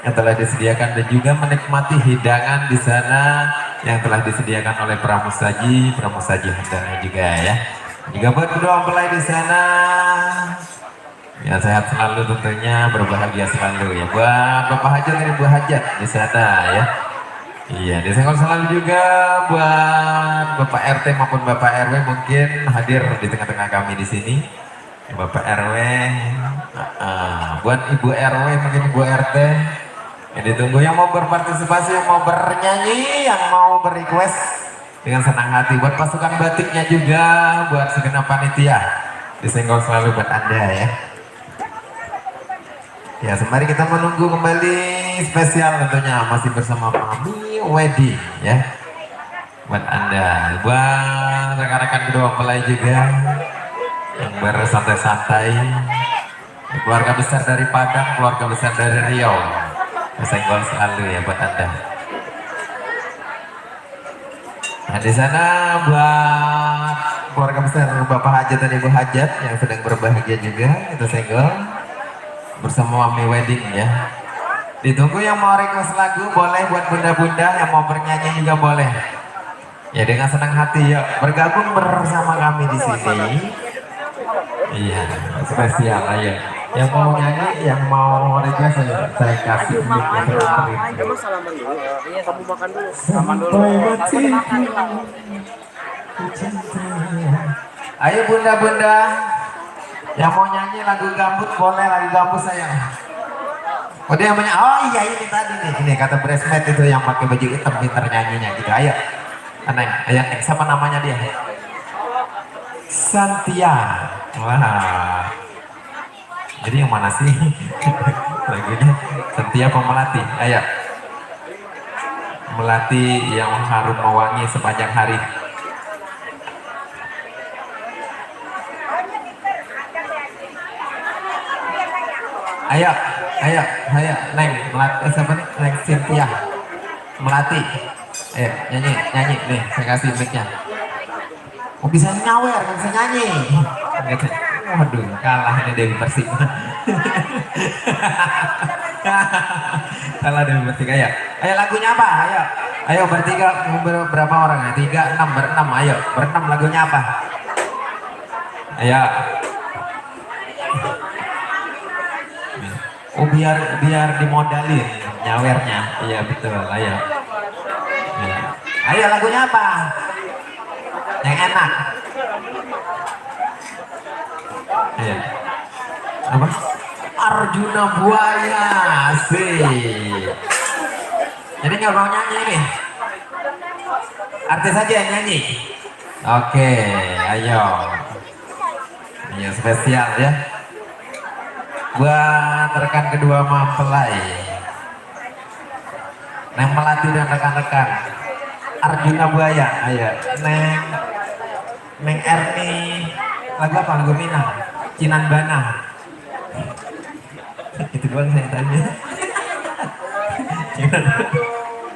yang telah disediakan dan juga menikmati hidangan di sana yang telah disediakan oleh pramusaji undangan juga ya. Juga buat kedua mempelai di sana ya, sehat selalu tentunya, berbahagia selalu ya. Buat Bapak Hajat dan Ibu Hajat di sana ya. Iya, disenggol selalu juga buat Bapak RT maupun Bapak RW mungkin hadir di tengah-tengah kami di sini. Bapak RW, buat Ibu RW mungkin Ibu RT. Yang ditunggu yang mau berpartisipasi, yang mau bernyanyi, yang mau berequest dengan senang hati. Buat pasukan batiknya juga, buat segenap panitia, disenggol selalu buat Anda ya. Ya, sembari kita menunggu kembali spesial tentunya masih bersama Mami Wedding ya. Buat Anda, buat rekan-rekan kedua mempelai juga yang bersantai-santai, keluarga besar dari Padang, keluarga besar dari Riau, senggol selalu ya buat Anda. Nah di sana buat keluarga besar Bapak Hajat dan Ibu Hajat yang sedang berbahagia juga, itu senggol bersama Mami Wedding ya. Ditunggu yang mau request lagu boleh, buat bunda-bunda yang mau bernyanyi juga boleh. Ya dengan senang hati ya bergabung bersama kami di sini. Iya, spesial ayo. Yang mau nyanyi, yang mau request saya kasih mic Salaman dulu. Iya, kamu makan dulu. Salaman dulu. Ayo bunda-bunda yang mau nyanyi lagu gambut boleh, lagu gambut sayang. Oh dia namanya, oh iya ini tadi nih, ini kata Bresmet itu yang pakai baju hitam pintar nyanyinya gitu. Ayo, Neng, ayo Neng, sama namanya dia? Santia. Wah. Jadi yang mana sih lagunya? Santia apa Melati? Ayo. Melati yang harum mewangi sepanjang hari. Ayo, Neng, Melati, siapa nih? Neng Cynthia, Melati. Nyanyi nih, saya kasih mic-nya. Oh bisa nyawer, nggak bisa nyanyi. Gitu. Waduh, kalah ini Dewi Persik. Kalah Dewi Persik, ayo. Ayo lagunya apa? Ayo bertiga, berapa orang? 3, 6, berenam, ayo. Berenam lagunya apa? Ayo. Oh biar dimodalin nyawernya, iya betul, ayo. Ya. Ayo lagunya apa? Yang enak. Ayo. Apa? Arjuna Buaya sih. Jadi nggak mau nyanyi nih. Artis aja yang nyanyi. Oke, ayo. Ayo spesial ya. Buat rekan kedua mempelai, Neng Melati dan rekan-rekan Arjuna Buaya, ayo Neng Erni, lagu apa? Lagu Minang, Cinan Bana. Itu doang saya tanya.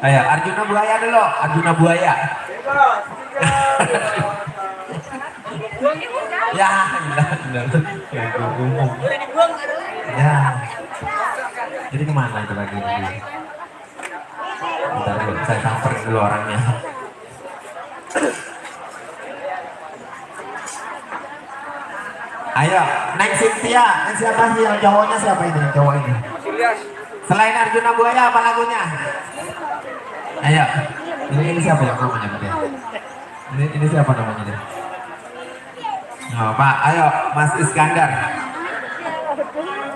Ayo Arjuna Buaya dulu, Arjuna Buaya. Ya, ya. Jadi kemana itu lagi? Bentar dulu, saya samper dulu orangnya. Ayo, Neng Cynthia, Neng siapa sih yang cowoknya, siapa ini cowok ini? Selain Arjuna Buaya apa lagunya? Ayo, ini siapa yang namanya dia? Ini siapa namanya dia? Oh, Pak, ayo Mas Iskandar.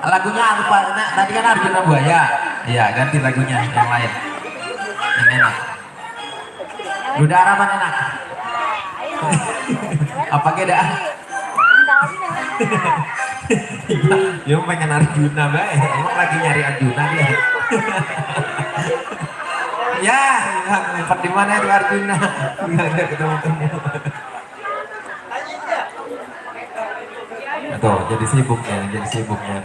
Lagunya apa? Nah, tadi kan Arjuna Buaya. Iya, ganti lagunya yang lain. Yang enak. Udah harapan enak. Apa beda? Dia pengen Arjuna baik, emang lagi nyari Arjuna dia. Ya, ngumpet di mana itu Arjuna? Nggak ada ketemu-temu. Tuh, jadi sibuknya, jadi sibuknya.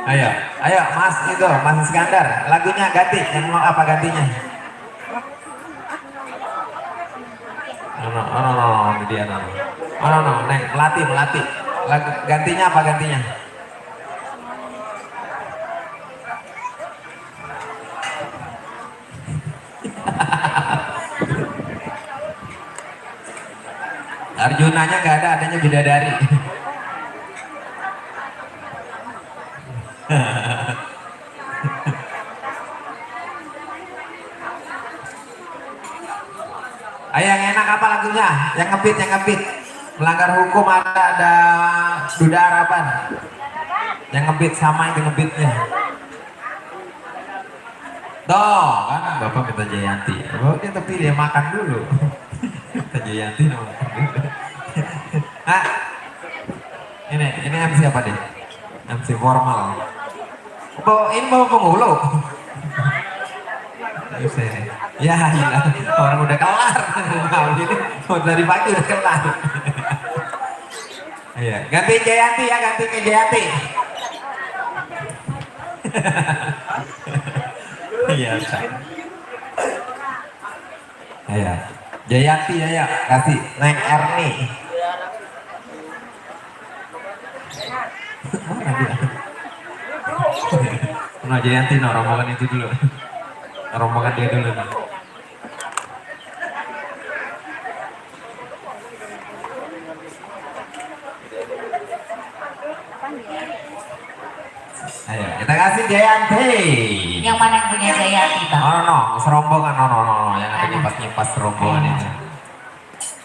Ayo, ayo Mas itu, Mas Iskandar, lagunya ganti, yang mau apa gantinya? Ini dia Neng, melatih. Lagu gantinya apa gantinya? Arjunanya nggak ada, adanya bidadari. Ayo yang enak apa lagunya? Yang ngebit. Melanggar hukum ada duda harapan. Yang ngebit sama itu ngebitnya. Tuh kan Bapak minta Jayanti. Oh dia tapi dia makan dulu. Minta Jayanti makan dulu. Nah, ini MC apa deh? MC formal. Ini bawa penghulu. Ya gila, orang udah kelar. Dari pagi udah kelar. Iya, ganti Jayanti ya, ganti ke Jayanti. Iya, ayo, Jayanti ya, kasih Neng Erni. Mana dia? Nah Jayanti, rombongan itu dulu. Rombongan dia dulu nih. Ayo, kita kasih Jayanti. Yang mana yang punya Jayanti, Bang? No, serombongan, no, yang ada nyipas rombongan itu.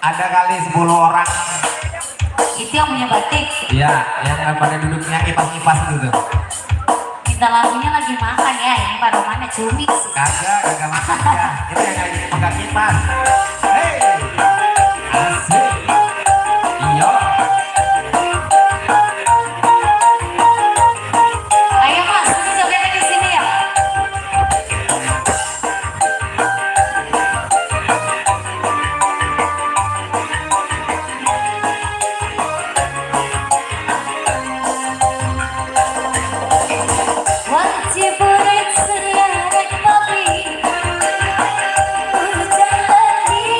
Ada kali 10 orang. Itu yang punya batik. Iya, yang pada duduknya nyipas gitu. Kita lagunya lagi makan ya, ini Pak Romannya cumi sih. Kagak makan ya. Ini yang lagi pegang kipas. Hei, asik. Iya. Ayo Mas, ini jogetnya di sini ya. Wajib boleh seliaran kopi. Jayanti.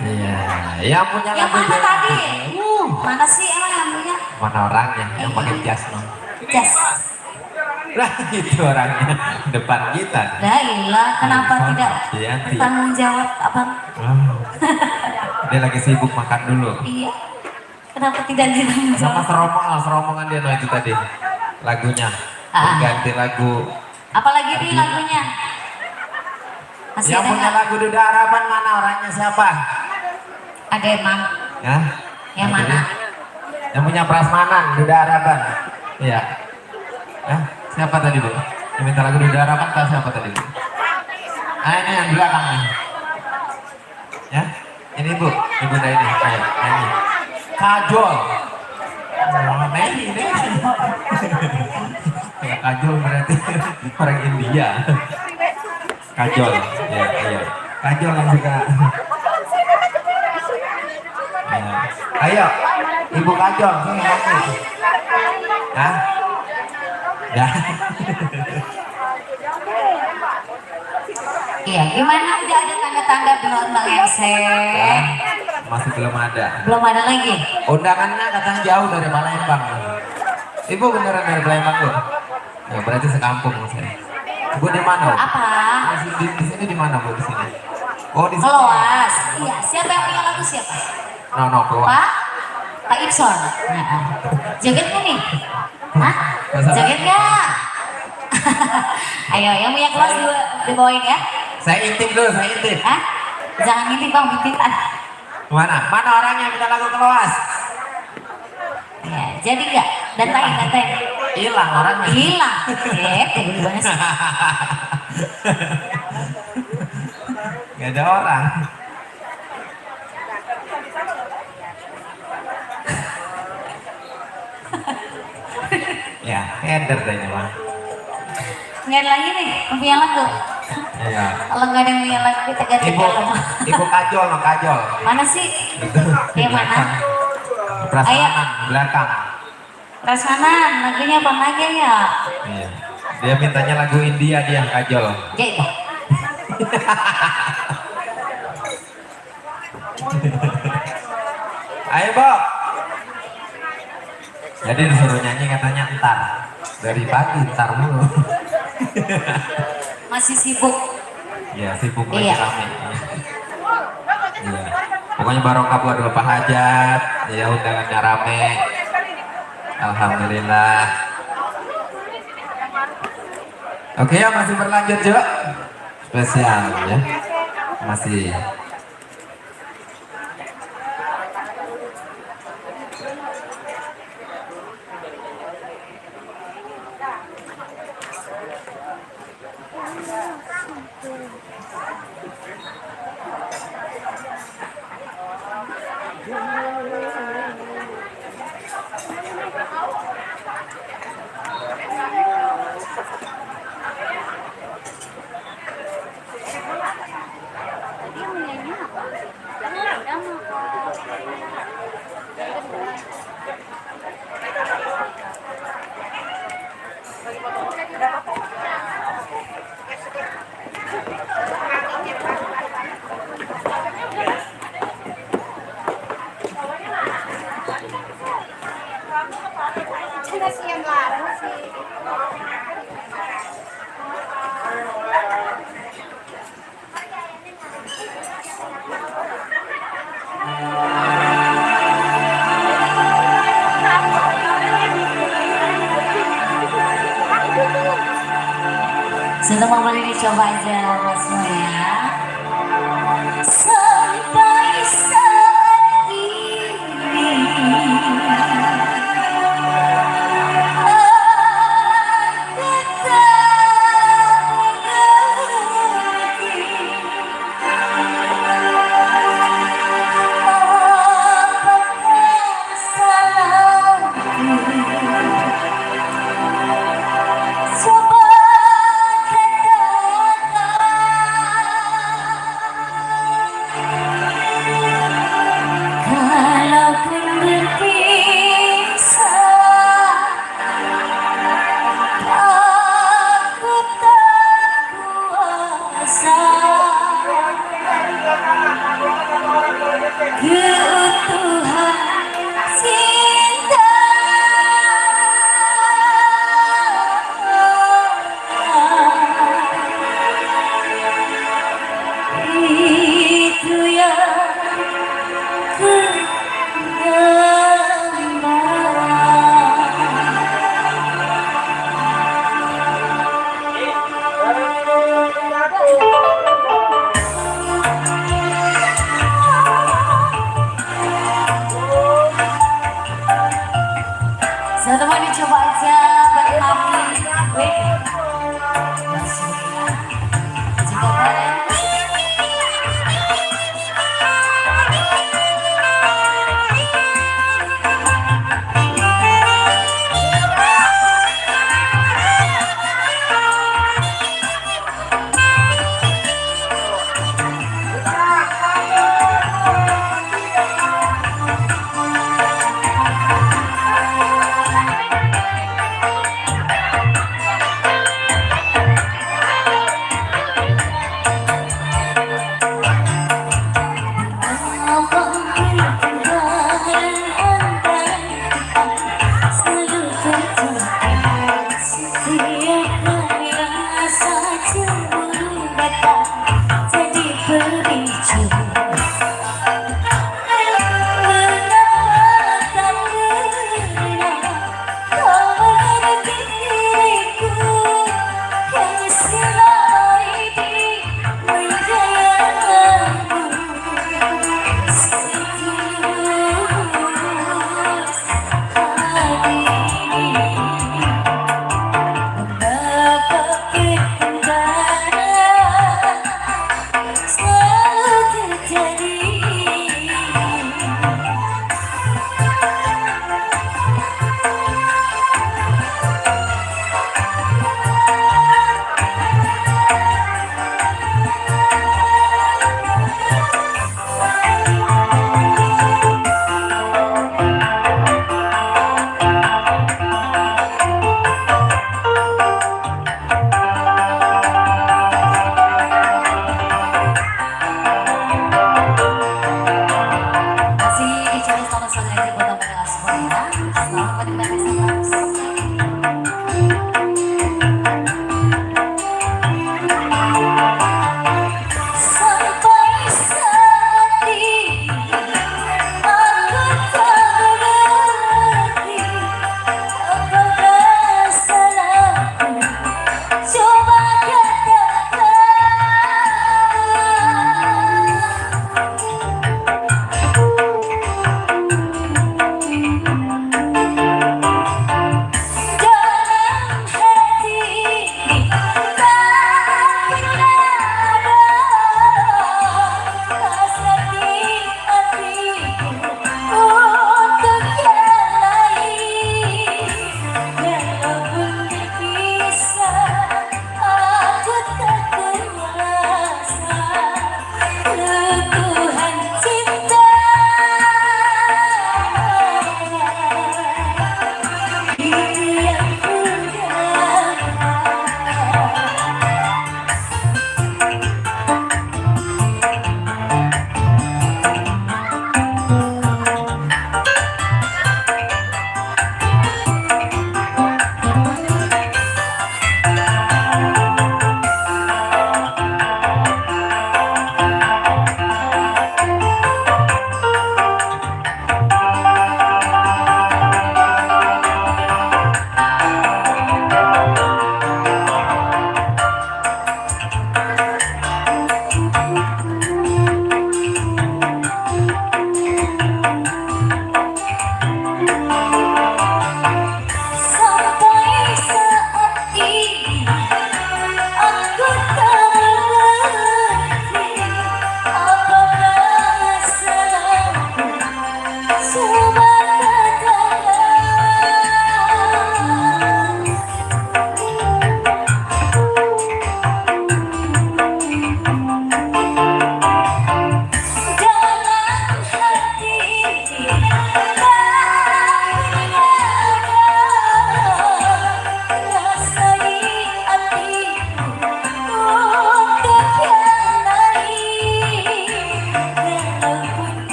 Iya, yang punya Yang lagu mana dia. tadi? Mana sih emang yang punya? Mana orangnya yang pakai jas no? Jas. Lah itu orangnya depan kita. Dah ilah, kenapa Telepon, tidak Yanti. bertanggung jawab abang? Dia lagi sibuk makan dulu. Iya. Kenapa tidak bertanggung Sama jawab? seromongan dia no itu tadi lagunya. Ah. Ganti lagu. Apalagi di lagunya? Masih Yang ada punya nggak? lagu Duda Harapan mana orangnya siapa? Ada emang. Ya? Yang mana? Yang punya prasmanan Duda Harapan. Iya. Hah? Siapa tadi bu? Yang minta lagu Duda Harapan tahu siapa tadi bu? Ah ini yang belakang nih. Ya? Ini bu, ibu ini. Ayo, ini. Kajol. Oh, ini. Kajol berarti orang India. Kajol, ya, iya. Kajol yang suka. Ya. Ayo, Ibu Kajol, sini nyanyi. Hah? Ya. Iya, gimana udah ada tanda-tanda belum Bang Enseng? Masih belum ada. Belum ada lagi? Undangannya katanya jauh dari Palembang. Ibu beneran dari Palembang bu? Ya, berarti sekampung saya. Ibu di mana? Bu? Apa? Di sini di mana bu? Di sini. Oh di sini. Keluas. Iya, siapa yang punya lagu siapa? No, keluar. Pak? Pak Ibson. Joget nggak nih? Hah? Joget nggak? Ayo, yang punya kelas dibawain ya. Saya intip dulu, saya intip. Hah? Jangan ngintip bang, bintitan. Mana orangnya minta lagu keluas? Ya, jadi nggak? Datain. Hilang orangnya. Hilang. Gimana sih? Gak ada orang. Ya, header kayaknya bang. Nggak ada lagi nih, yang punya lagu. Iya. Kalau nggak ada yang punya lagu, kita ganti Ibu Kajol, Kajol. Mana sih? Yang mana? Prasmanan belakang. Prasmanan, lagunya apa lagi ya? Iya. Dia mintanya lagu India dia Kajol. Jadi, Ayo Bob. Jadi disuruh nyanyi katanya entar. Dari pagi entar mulu. masih sibuk. Ya sibuk lagi Iya. rame. Iya. Pokoknya barokah buat Bapak Hajat. Ya undangannya rame. Alhamdulillah. Oke ya masih berlanjut juga. Spesial ya. Masih. Sudah mau beli dicoba aja semua ya. Sampai saat ini aku tak mengerti apakah salahku. Coba katakan keutuhan cinta. Itu yang ku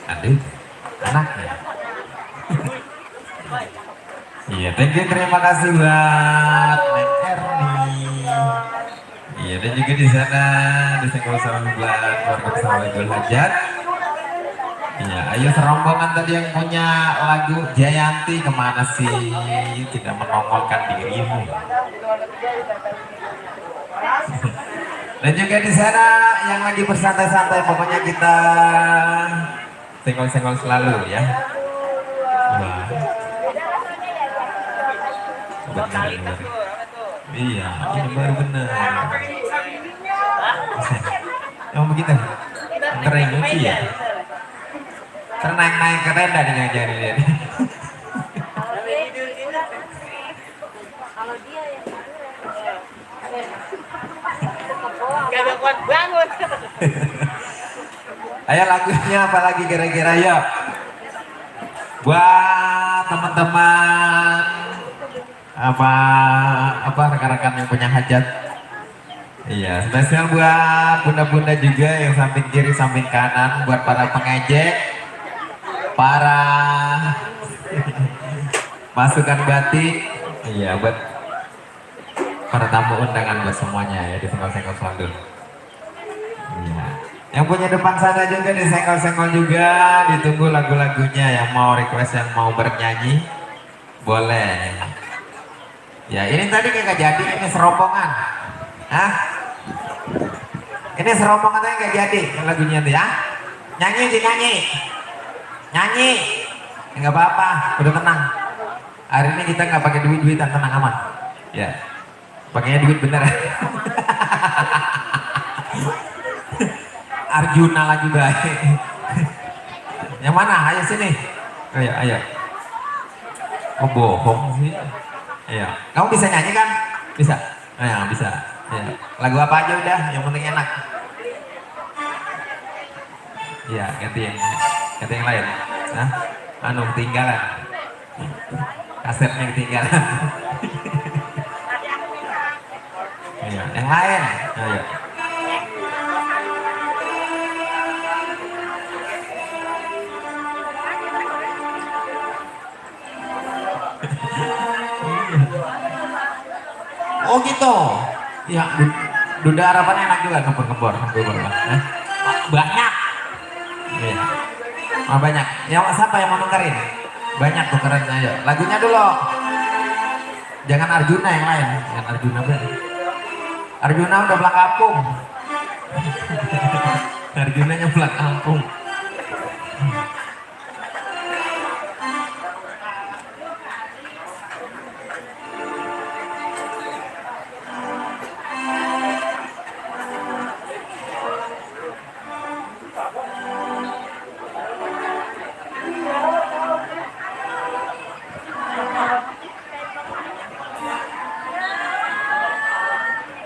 Aduh, anaknya. Iya, thank you, terima kasih buat Neng Erni. Iya, dan juga di sana disenggol sama buat keluarga bersama Idul Hajat. Iya, ayo serombongan tadi yang punya lagu Jayanti kemana sih? Tidak menongolkan dirimu. Dan juga di sana yang lagi bersantai-santai, pokoknya kita senggol-senggol selalu ya. Wah. Benar. Iya, ini baru benar. Emang begitu? Keren sih ya. Naik ke tenda nih ngajarin dia. Gak kuat bangun. Ayo lagunya apa lagi kira-kira ya? Buat teman-teman apa rekan-rekan yang punya hajat. Iya, spesial buat bunda-bunda juga yang samping kiri samping kanan, buat para pengejek, para masukan batik. Iya, buat para tamu undangan buat semuanya ya, disenggol-senggol selalu. Iya. Yang punya depan sana juga disenggol-senggol juga, ditunggu lagu-lagunya yang mau request, yang mau bernyanyi boleh. Ya ini tadi nggak jadi, ini serombongan. Hah? Ini serombongan tadi nggak jadi lagunya tuh ya. Nyanyi aja nyanyi. Nggak apa-apa, udah tenang. Hari ini kita nggak pakai duit-duitan, tenang aman. Ya, pakainya duit bener. Arjuna lagi baik. Yang mana? Ayo sini. Ayo. Oh bohong sih. Ayo. Kamu bisa nyanyi kan? Bisa? Ayo, bisa. Ya. Lagu apa aja udah, yang penting enak. Iya, ganti yang lain. Nah, ketinggalan. Kasetnya ketinggalan. Iya, yang lain. Ayo. Oh gitu. Ya, duda harapan enak juga kebor-kebor. Banyak. Iya. Oh, banyak. Yang siapa yang mau nukerin? Banyak tukeran ayo. Lagunya dulu. Jangan Arjuna yang lain. Jangan Arjuna berarti. Arjuna udah pulang kampung. Arjunanya pulang kampung.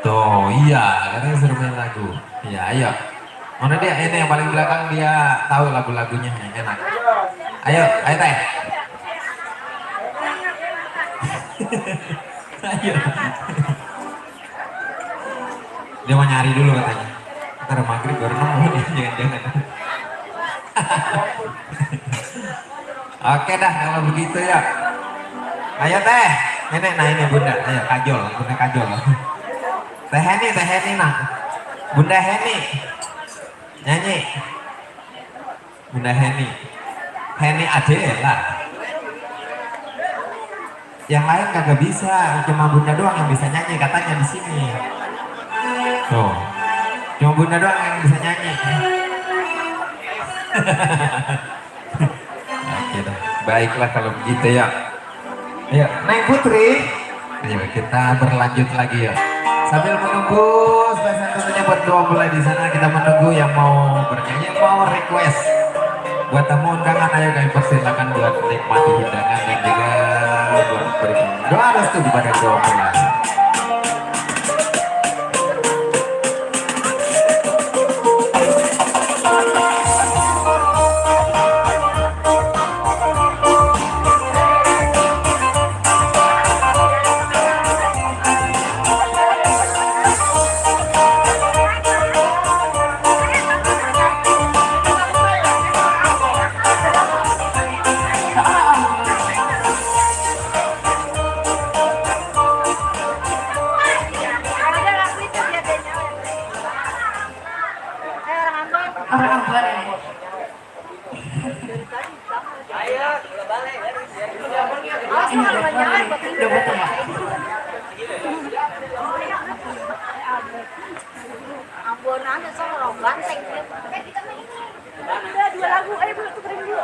Tuh, iya, katanya suruh main lagu. Iya, ayo. Mana dia? Ini yang paling belakang, dia tahu lagu-lagunya yang enak. Ayo teh. Ayo. Dia mau nyari dulu katanya. Ntar maghrib baru nemu dia, jangan. Oke dah kalau begitu ya. Ayo teh. Ini bunda. Ayo kajol, bunda kajol. Teh Heni nah. Bunda Heni. Nyanyi. Bunda Heni Adela. Yang lain kagak bisa, cuma bunda doang yang bisa nyanyi katanya di sini. Tuh. Cuma bunda doang yang bisa nyanyi. Oke dah. Baiklah kalau begitu ya. Ayo, Neng Putri. Ayo kita berlanjut lagi ya. Sambil menunggu spesial tentunya buat doa mulai di sana, kita menunggu yang mau bernyanyi, yang mau request buat tamu undangan. Ayo kami persilakan buat menikmati hidangan dan juga buat beri doa restu kepada doa mulai. Ambon boleh. Ini udah betul ya. Ambon ada sama banteng. Udah 2 lagu, ayo Bu, tukerin dulu.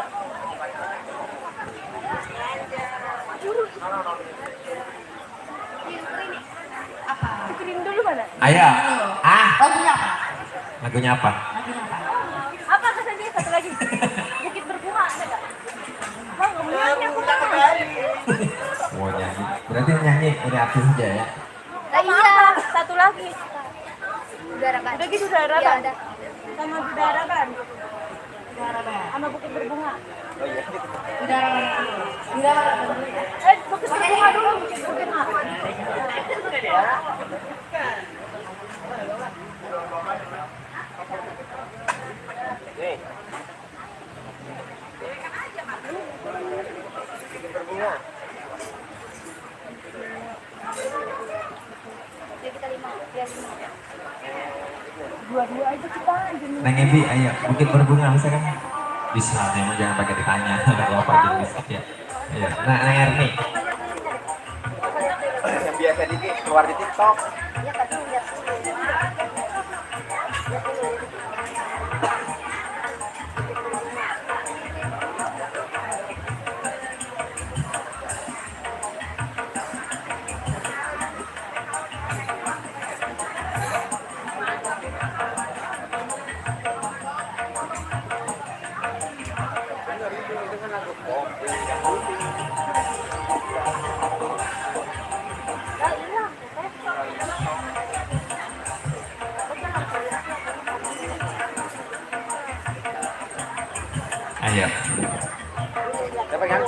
Tukerin dulu mana? Ayo. Ah, Lagunya apa? lagunya apa? Lagunya apa? Apa katanya satu lagi? Bukit berbunga ada nggak? Bang, nggak mau nyanyi aku kan? Mau nyanyi. Berarti nyanyi ini artis aja ya. Nah, iya, satu lagi. Udara kan? Udah gitu udara kan? Sama udara kan? Sama bukit berbunga. Udara mana? Udara mana? Bukit berbunga dulu, bukit berbunga. Nih. Berbunga. Yuk kita 5, biar 5. Dua-dua aja kita. Neng Ebi, ayo. Bukit berbunga bisa kan? Bisa, emang jangan pakai ditanya. Kalau apa aja bisa ya. Ayo. Nah, Neng Erni. Yang biasa dikit keluar di TikTok. Ya, tapi lihat dulu. Ayo. Siapa kan?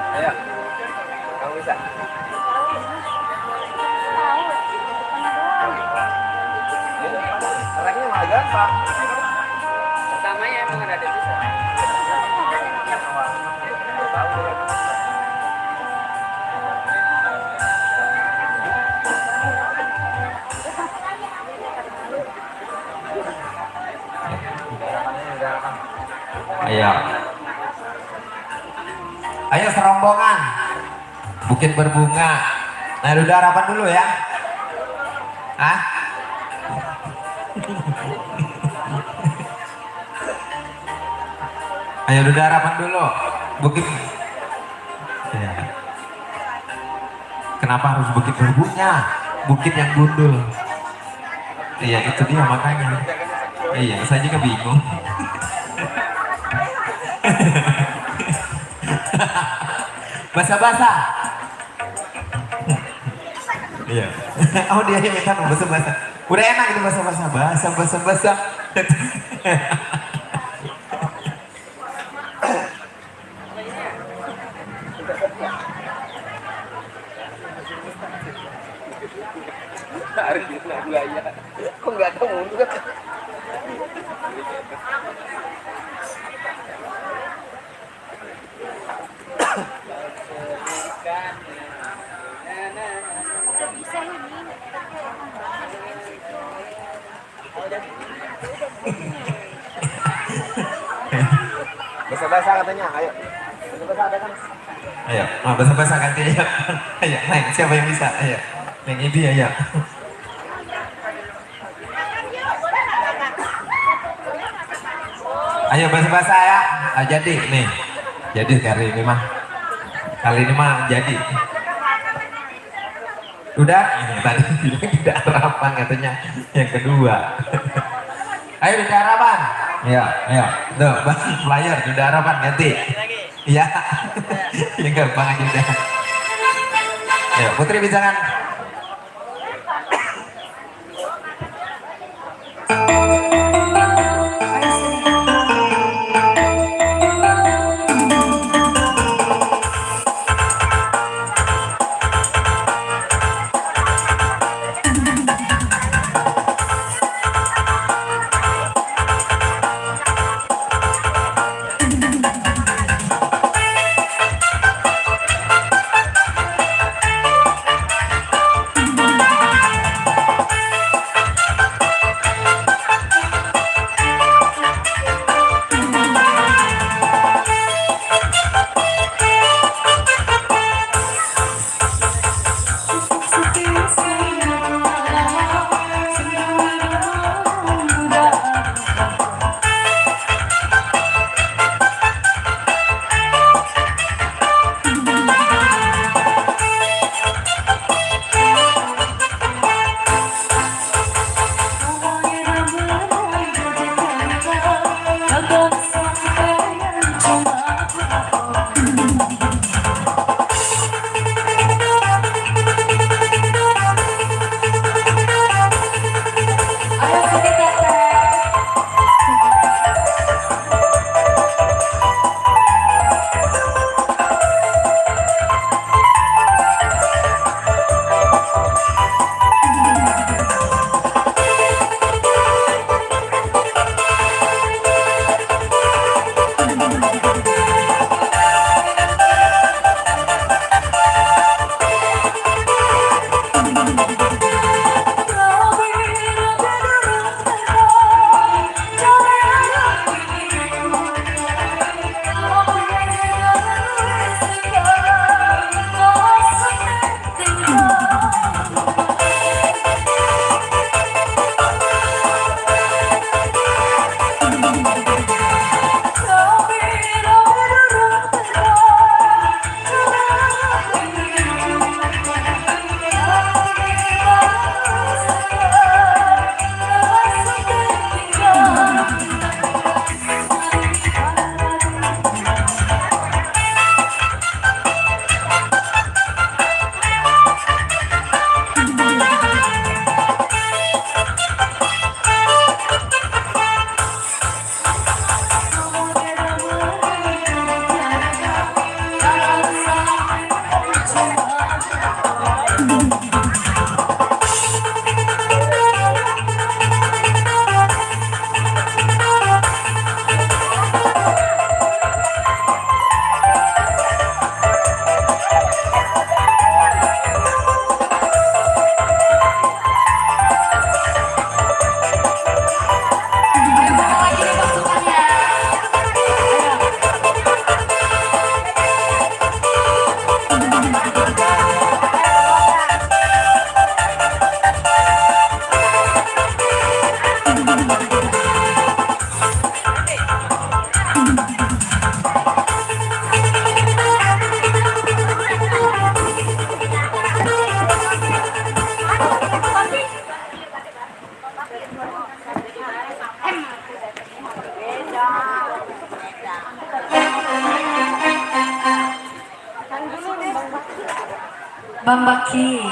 Ayo. Kamu bisa. Tracknya malah gampang. Pertamanya emang ada bisa. Ayo. Ayo serombongan. Bukit berbunga. Nah, udah harapan dulu ya. Hah? Ayo udah harapan dulu. Bukit. Ya. Kenapa harus bukit berbunga? Bukit yang gundul. Iya, itu dia makanya. Iya, saya juga bingung. Basah-basah. Iya. Oh, dia yang minta basah-basah. Udah enak itu basah-basah. Basah-basah. Harus gulanya. Kok nggak tahu mundur? Bahasa-bahasa katanya, ayo. Bahasa-bahasa ada kan? Ayo, bahasa-bahasa ganti ayo. Ayo, Neng, siapa yang bisa? Ayo. Neng Ibi ayo. Ayo bahasa-bahasa ya. Ah, jadi nih. Jadi kali ini mah. Kali ini mah jadi. Udah, ini tadi bilang tidak harapan katanya. Yang kedua. Ayo di harapan. Ya, ayo. Tuh, flyer di harapan ganti. Iya. Yang gampang aja udah. Ayo, Putri bicara. Bang Bakir,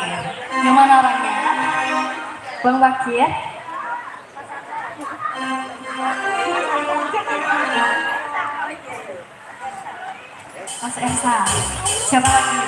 gimana orangnya? Bang Bakir? Mas Esa, siapa lagi?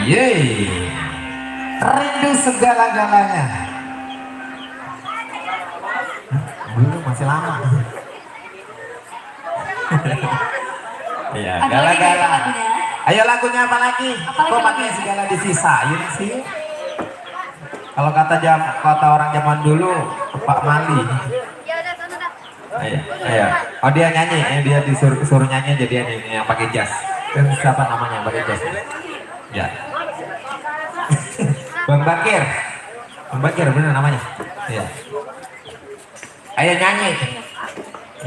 Yeay, rindu segala-galanya. Belum, masih lama. Iya, Ada lagi nggak gala-gala. lagunya? Ayo lagunya apa lagi? Kok pakai segala disisain sih? Kalau kata orang zaman dulu, Pak Mali. Ya udah sana dah. Ayo, ayo. Oh dia nyanyi, dia disuruh nyanyi jadi ini yang pakai jas. Kan siapa namanya yang pakai jas? Ya. Bang Bakir. Bang Bakir bener namanya. Iya. Ayo nyanyi.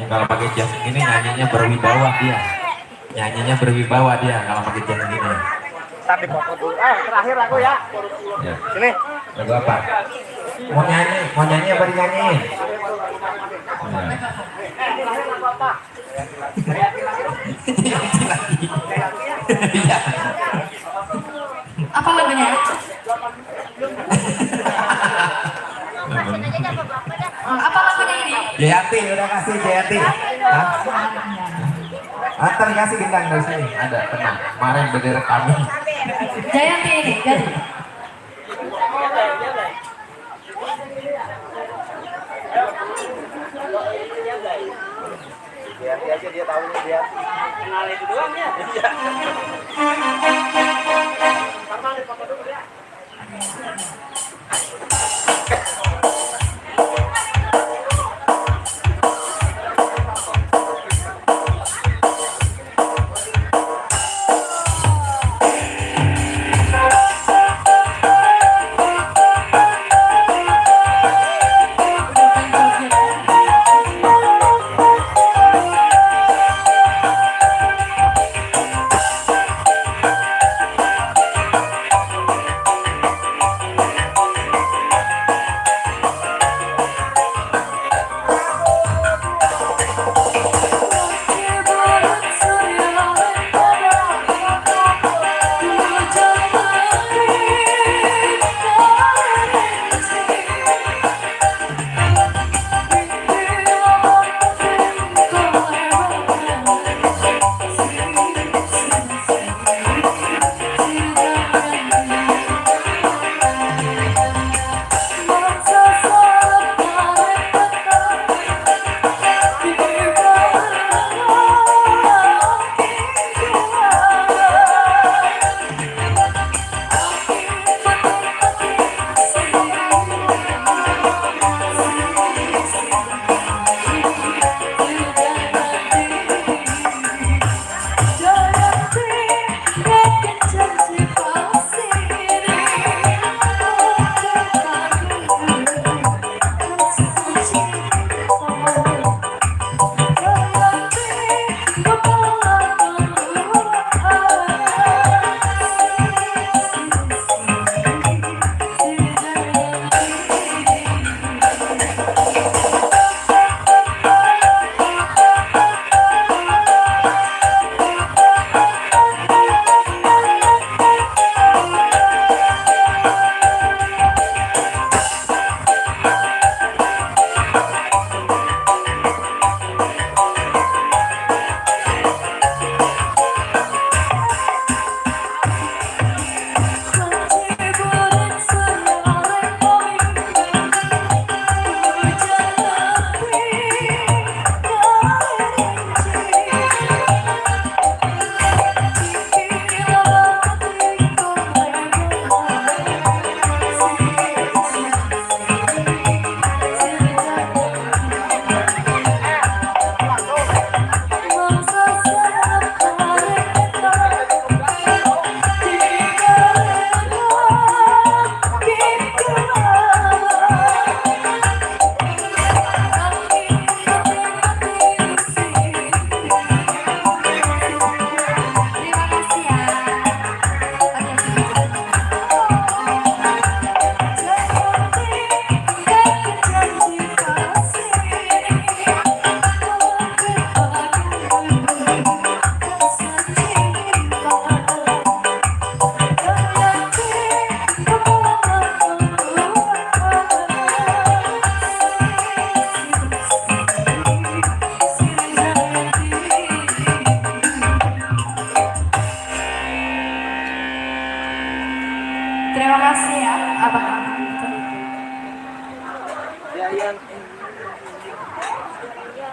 Ya, kalau pakai jas ini nyanyinya berwibawa dia. Nyanyinya berwibawa dia kalau pakai jas gini. Tapi foto dulu. Terakhir aku ya. Ya. Sini. Lagu apa? Mau nyanyi apa dinyanyiin? Ya. Iya. Apa lagunya? Apa lagunya ini? Jayati, udah kasih Jayati. Hah? Antar kasih gendang dari sini. Ada, tenang. Kemarin bendera kami. Jayanti ini, jadi. Dia aja dia tahu dia. Kenal itu doang ya. Iya. Kapan foto dulu ya?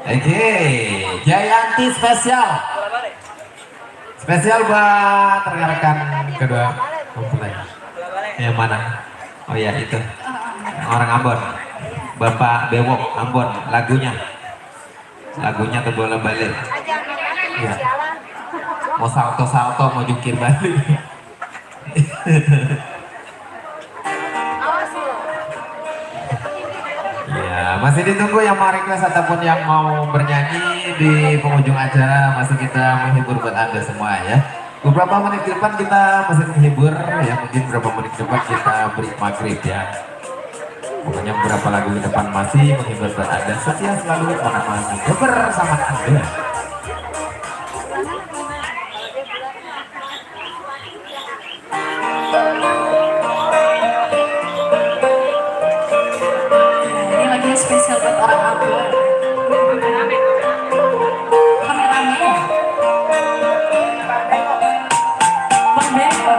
Oke, Jayanti spesial. Spesial buat rekan-rekan kedua mempelai. Yang mana? Oh ya itu. Orang Ambon. Bapak Bewok Ambon lagunya. Lagunya ke bola balik. Ya. Mau salto-salto mau jungkir balik. Ya, masih ditunggu yang mau request ataupun yang mau bernyanyi di penghujung acara. Masih kita menghibur buat Anda semua ya. Beberapa menit ke depan kita masih menghibur ya. Mungkin beberapa menit ke depan kita beri maghrib ya. Pokoknya beberapa lagu ke depan masih menghibur buat Anda. Setia selalu menemani bersama Anda. Ini lagi spesial buat orang Ambon. Kameramen. Bang Beko.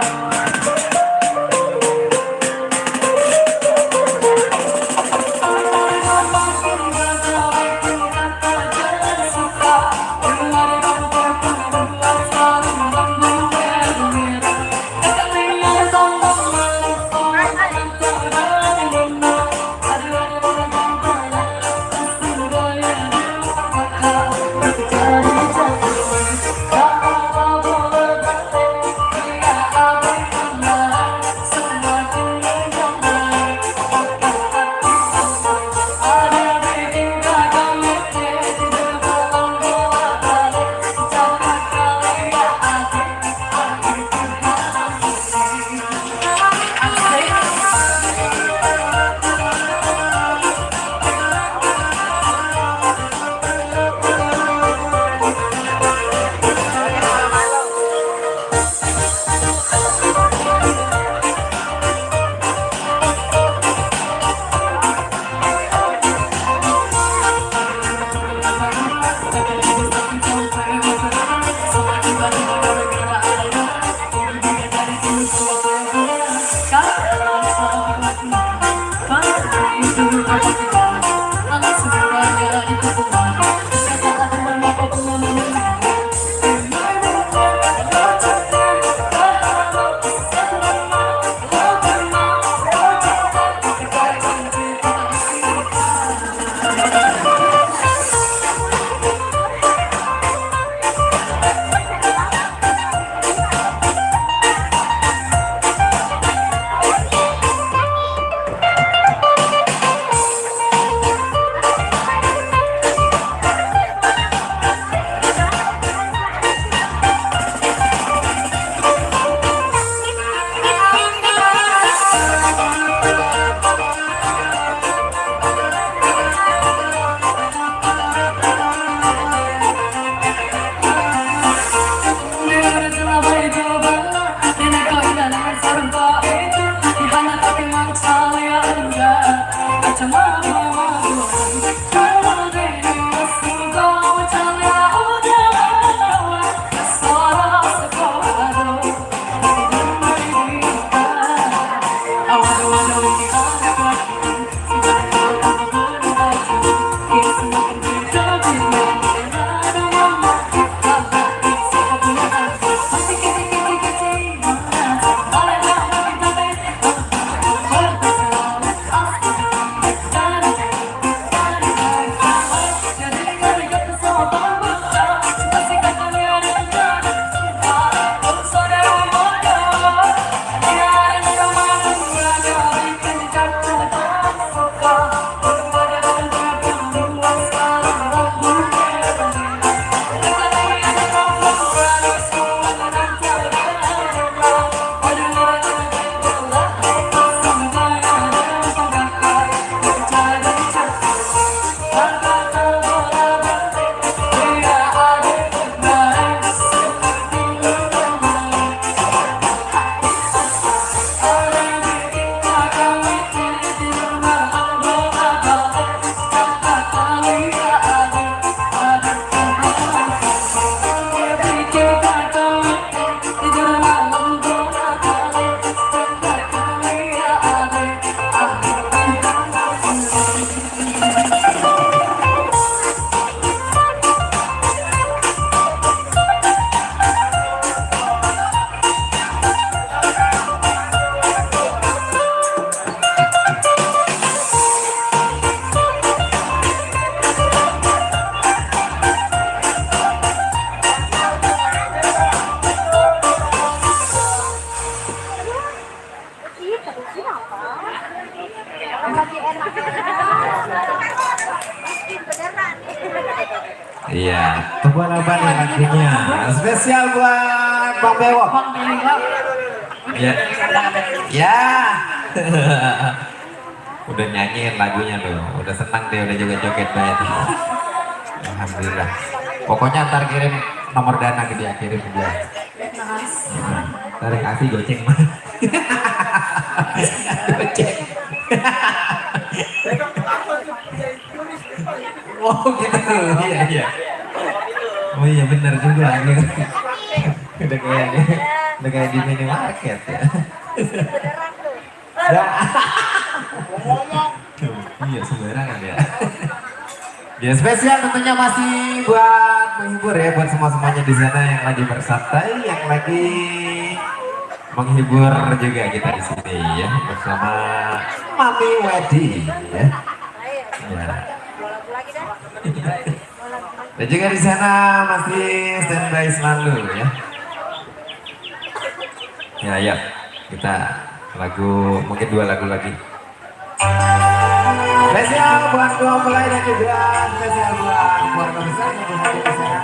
Iya, tebal apa nih lagunya? Spesial buat Bang Bewok. Ya. Ya. Udah nyanyiin lagunya loh. Udah senang deh, udah joget-joget banget. Alhamdulillah. Pokoknya ntar kirim nomor dana ke dia, kirim ke dia. Ntar kasih goceng mah. Goceng. Oh gitu, iya iya. Oh iya benar juga ini. Udah kayak di minimarket ya. Ya. Iya sembarangan ya. Ya spesial tentunya masih buat menghibur ya buat semuanya di sana yang lagi bersantai, yang lagi menghibur juga kita di sini ya bersama Mami Wedi ya. Ya. Dan juga di sana masih standby selalu ya. Ya ya kita lagu mungkin 2 lagu lagi. Spesial buat dua mempelai dan juga spesial buat keluarga besar yang berada di sana.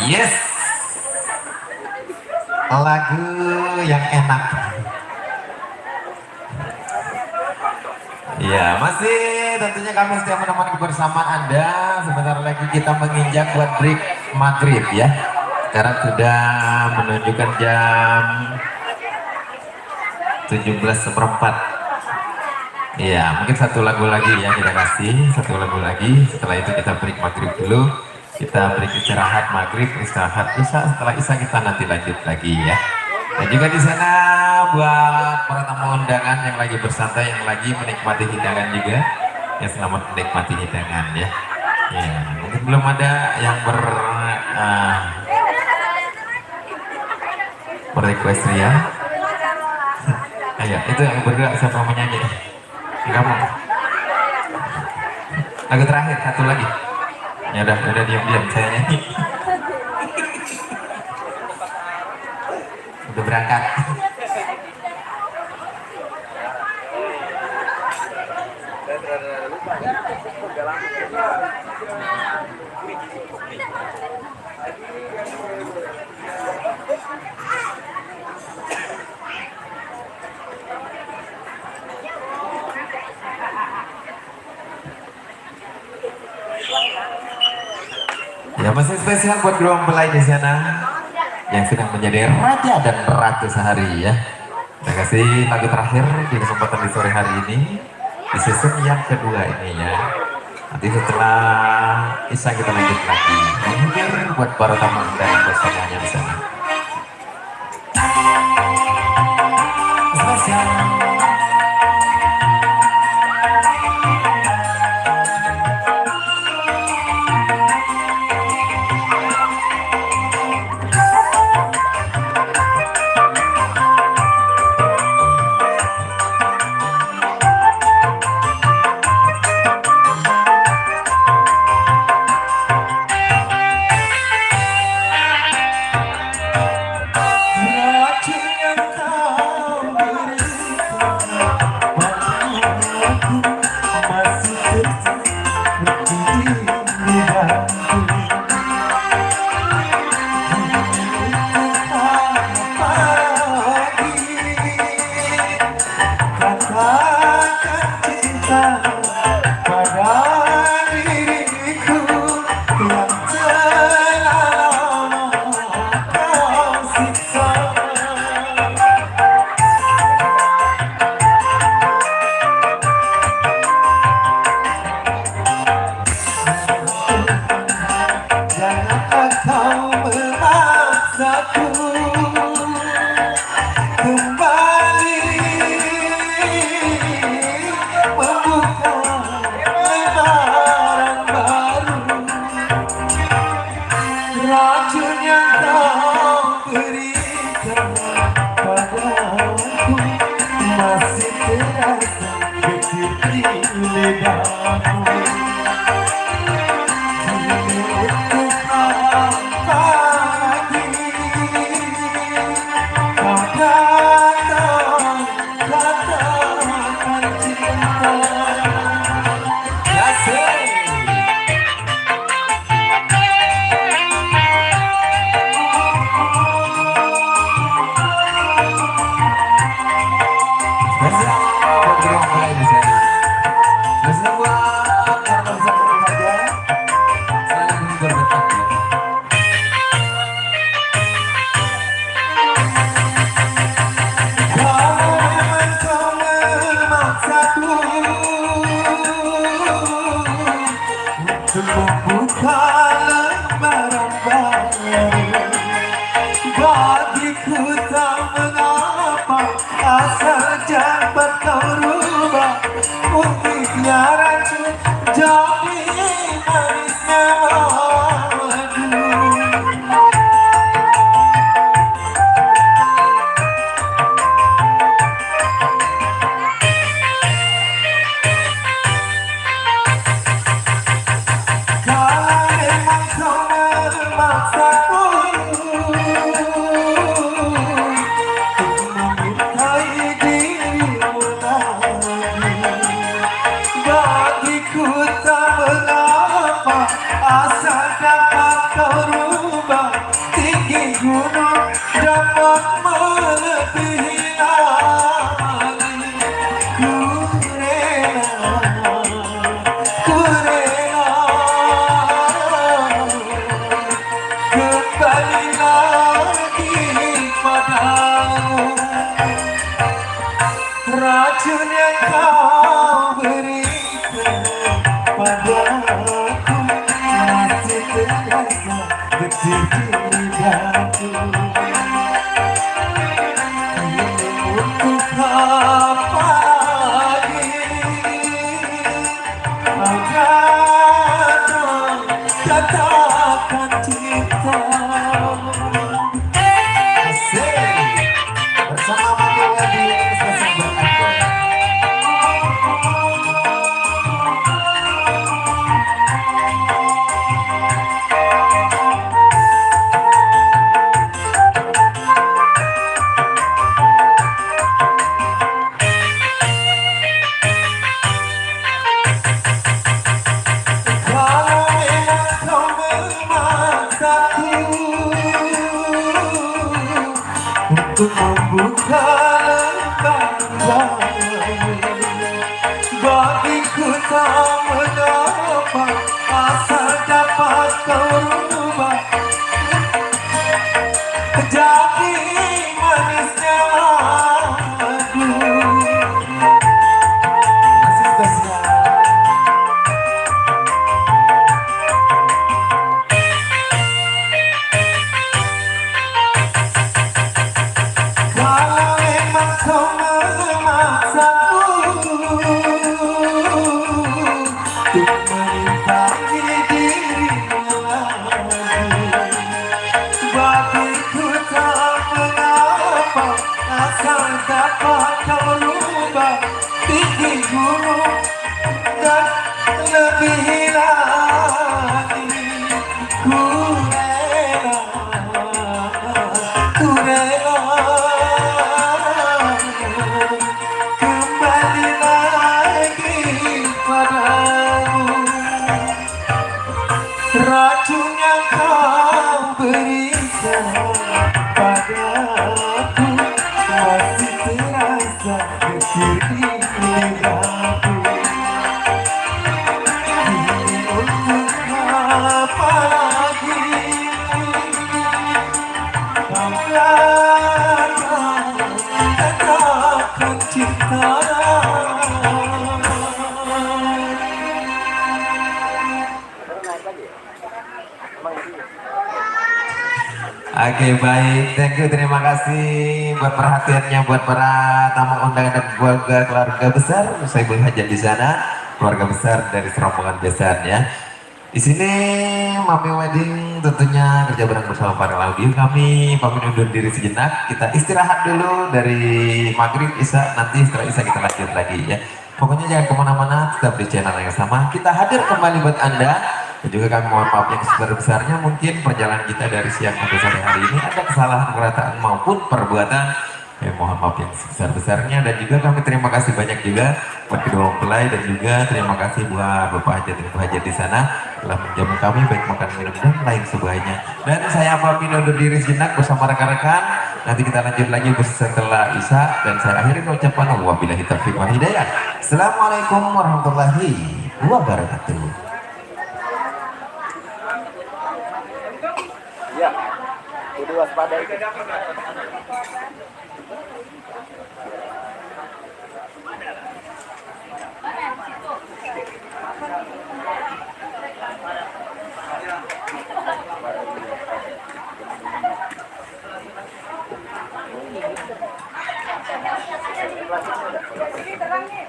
Yes. Lagu yang enak. Ya, masih tentunya kami setiap menemani kebersamaan Anda. Sebentar lagi kita menginjak buat break maghrib ya. Sekarang sudah menunjukkan jam 17:04. Iya, mungkin satu lagu lagi ya kita kasih, satu lagu lagi. Setelah itu kita break maghrib dulu. Kita break istirahat maghrib, istirahat isya. Setelah isya kita nanti lanjut lagi ya. Dan juga di sana buat para tamu undangan yang lagi bersantai, yang lagi menikmati hidangan juga. Ya, selamat menikmati hidangan ya. Ya, mungkin belum ada yang request ya. Ayo, itu yang bergerak siapa mau menyanyi? Kamu. Lagu terakhir satu lagi. Ya udah diam-diam saya nyanyi. Udah berangkat. Ya, masih spesial buat dua mempelai di sana yang sedang menjadi raja dan ratu sehari ya. Terima kasih lagu terakhir di kesempatan di sore hari ini di season yang kedua ini ya. Nanti setelah isya kita lanjut lagi menghibur buat para tamu dan bersamanya di sana. Spesial. God. dapat kau rubah, tinggi gunung dapat melebihi langit. Ku rela kembali lagi padamu. Racun yang kau berikan padaku masih terasa getir di lidahku. Untuk apa lagi agar katakan cinta. Asik. Bersama Mami Wedi spesial buat aku. Kalau memang kau memaksaku untuk membuka lembaran, bagiku tak mengapa asal dapat kau rubah jadi manisnya madu. Masih spesial. Kalau memang kau memaksaku untuk mencintai dirimu lagi, bagiku tak mengapa asal dapat kau rubah tinggi gunung dan lebih lagi. Ku rela kembali lagi padamu. Racun yang kau berikan padaku masih terasa getir di lidahku. Ini untuk apa lagi katakan cinta. Oke, baik, thank you, terima kasih buat perhatiannya buat para tamu undangan dan keluarga besar Saibul Hajat di sana, keluarga besar dari serombongan besan ya. Di sini Mami Wedding tentunya kerja bareng bersama para audio kami pamit undur diri sejenak. Kita istirahat dulu dari maghrib isya, nanti setelah isya kita lanjut lagi ya. Pokoknya jangan kemana-mana, tetap di channel yang sama. Kita hadir kembali buat Anda. Dan juga kami mohon maaf yang sebesar-besarnya, mungkin perjalanan kita dari siang sampai sore hari ini ada kesalahan perkataan maupun perbuatan. Mohon maaf yang sebesar-besarnya, dan juga kami terima kasih banyak juga buat kedua mempelai, dan juga terima kasih buat Bapak Hajat dan Ibu Hajat di sana telah menjamu kami baik makan minum dan lain sebagainya. Dan saya pamit undur diri sejenak bersama rekan-rekan. Nanti kita lanjut lagi setelah Isya, dan saya akhiri ucapan wabillahi taufiq wal hidayah. Assalamualaikum warahmatullahi wabarakatuh. Iya, kudu waspada itu. Terang nih.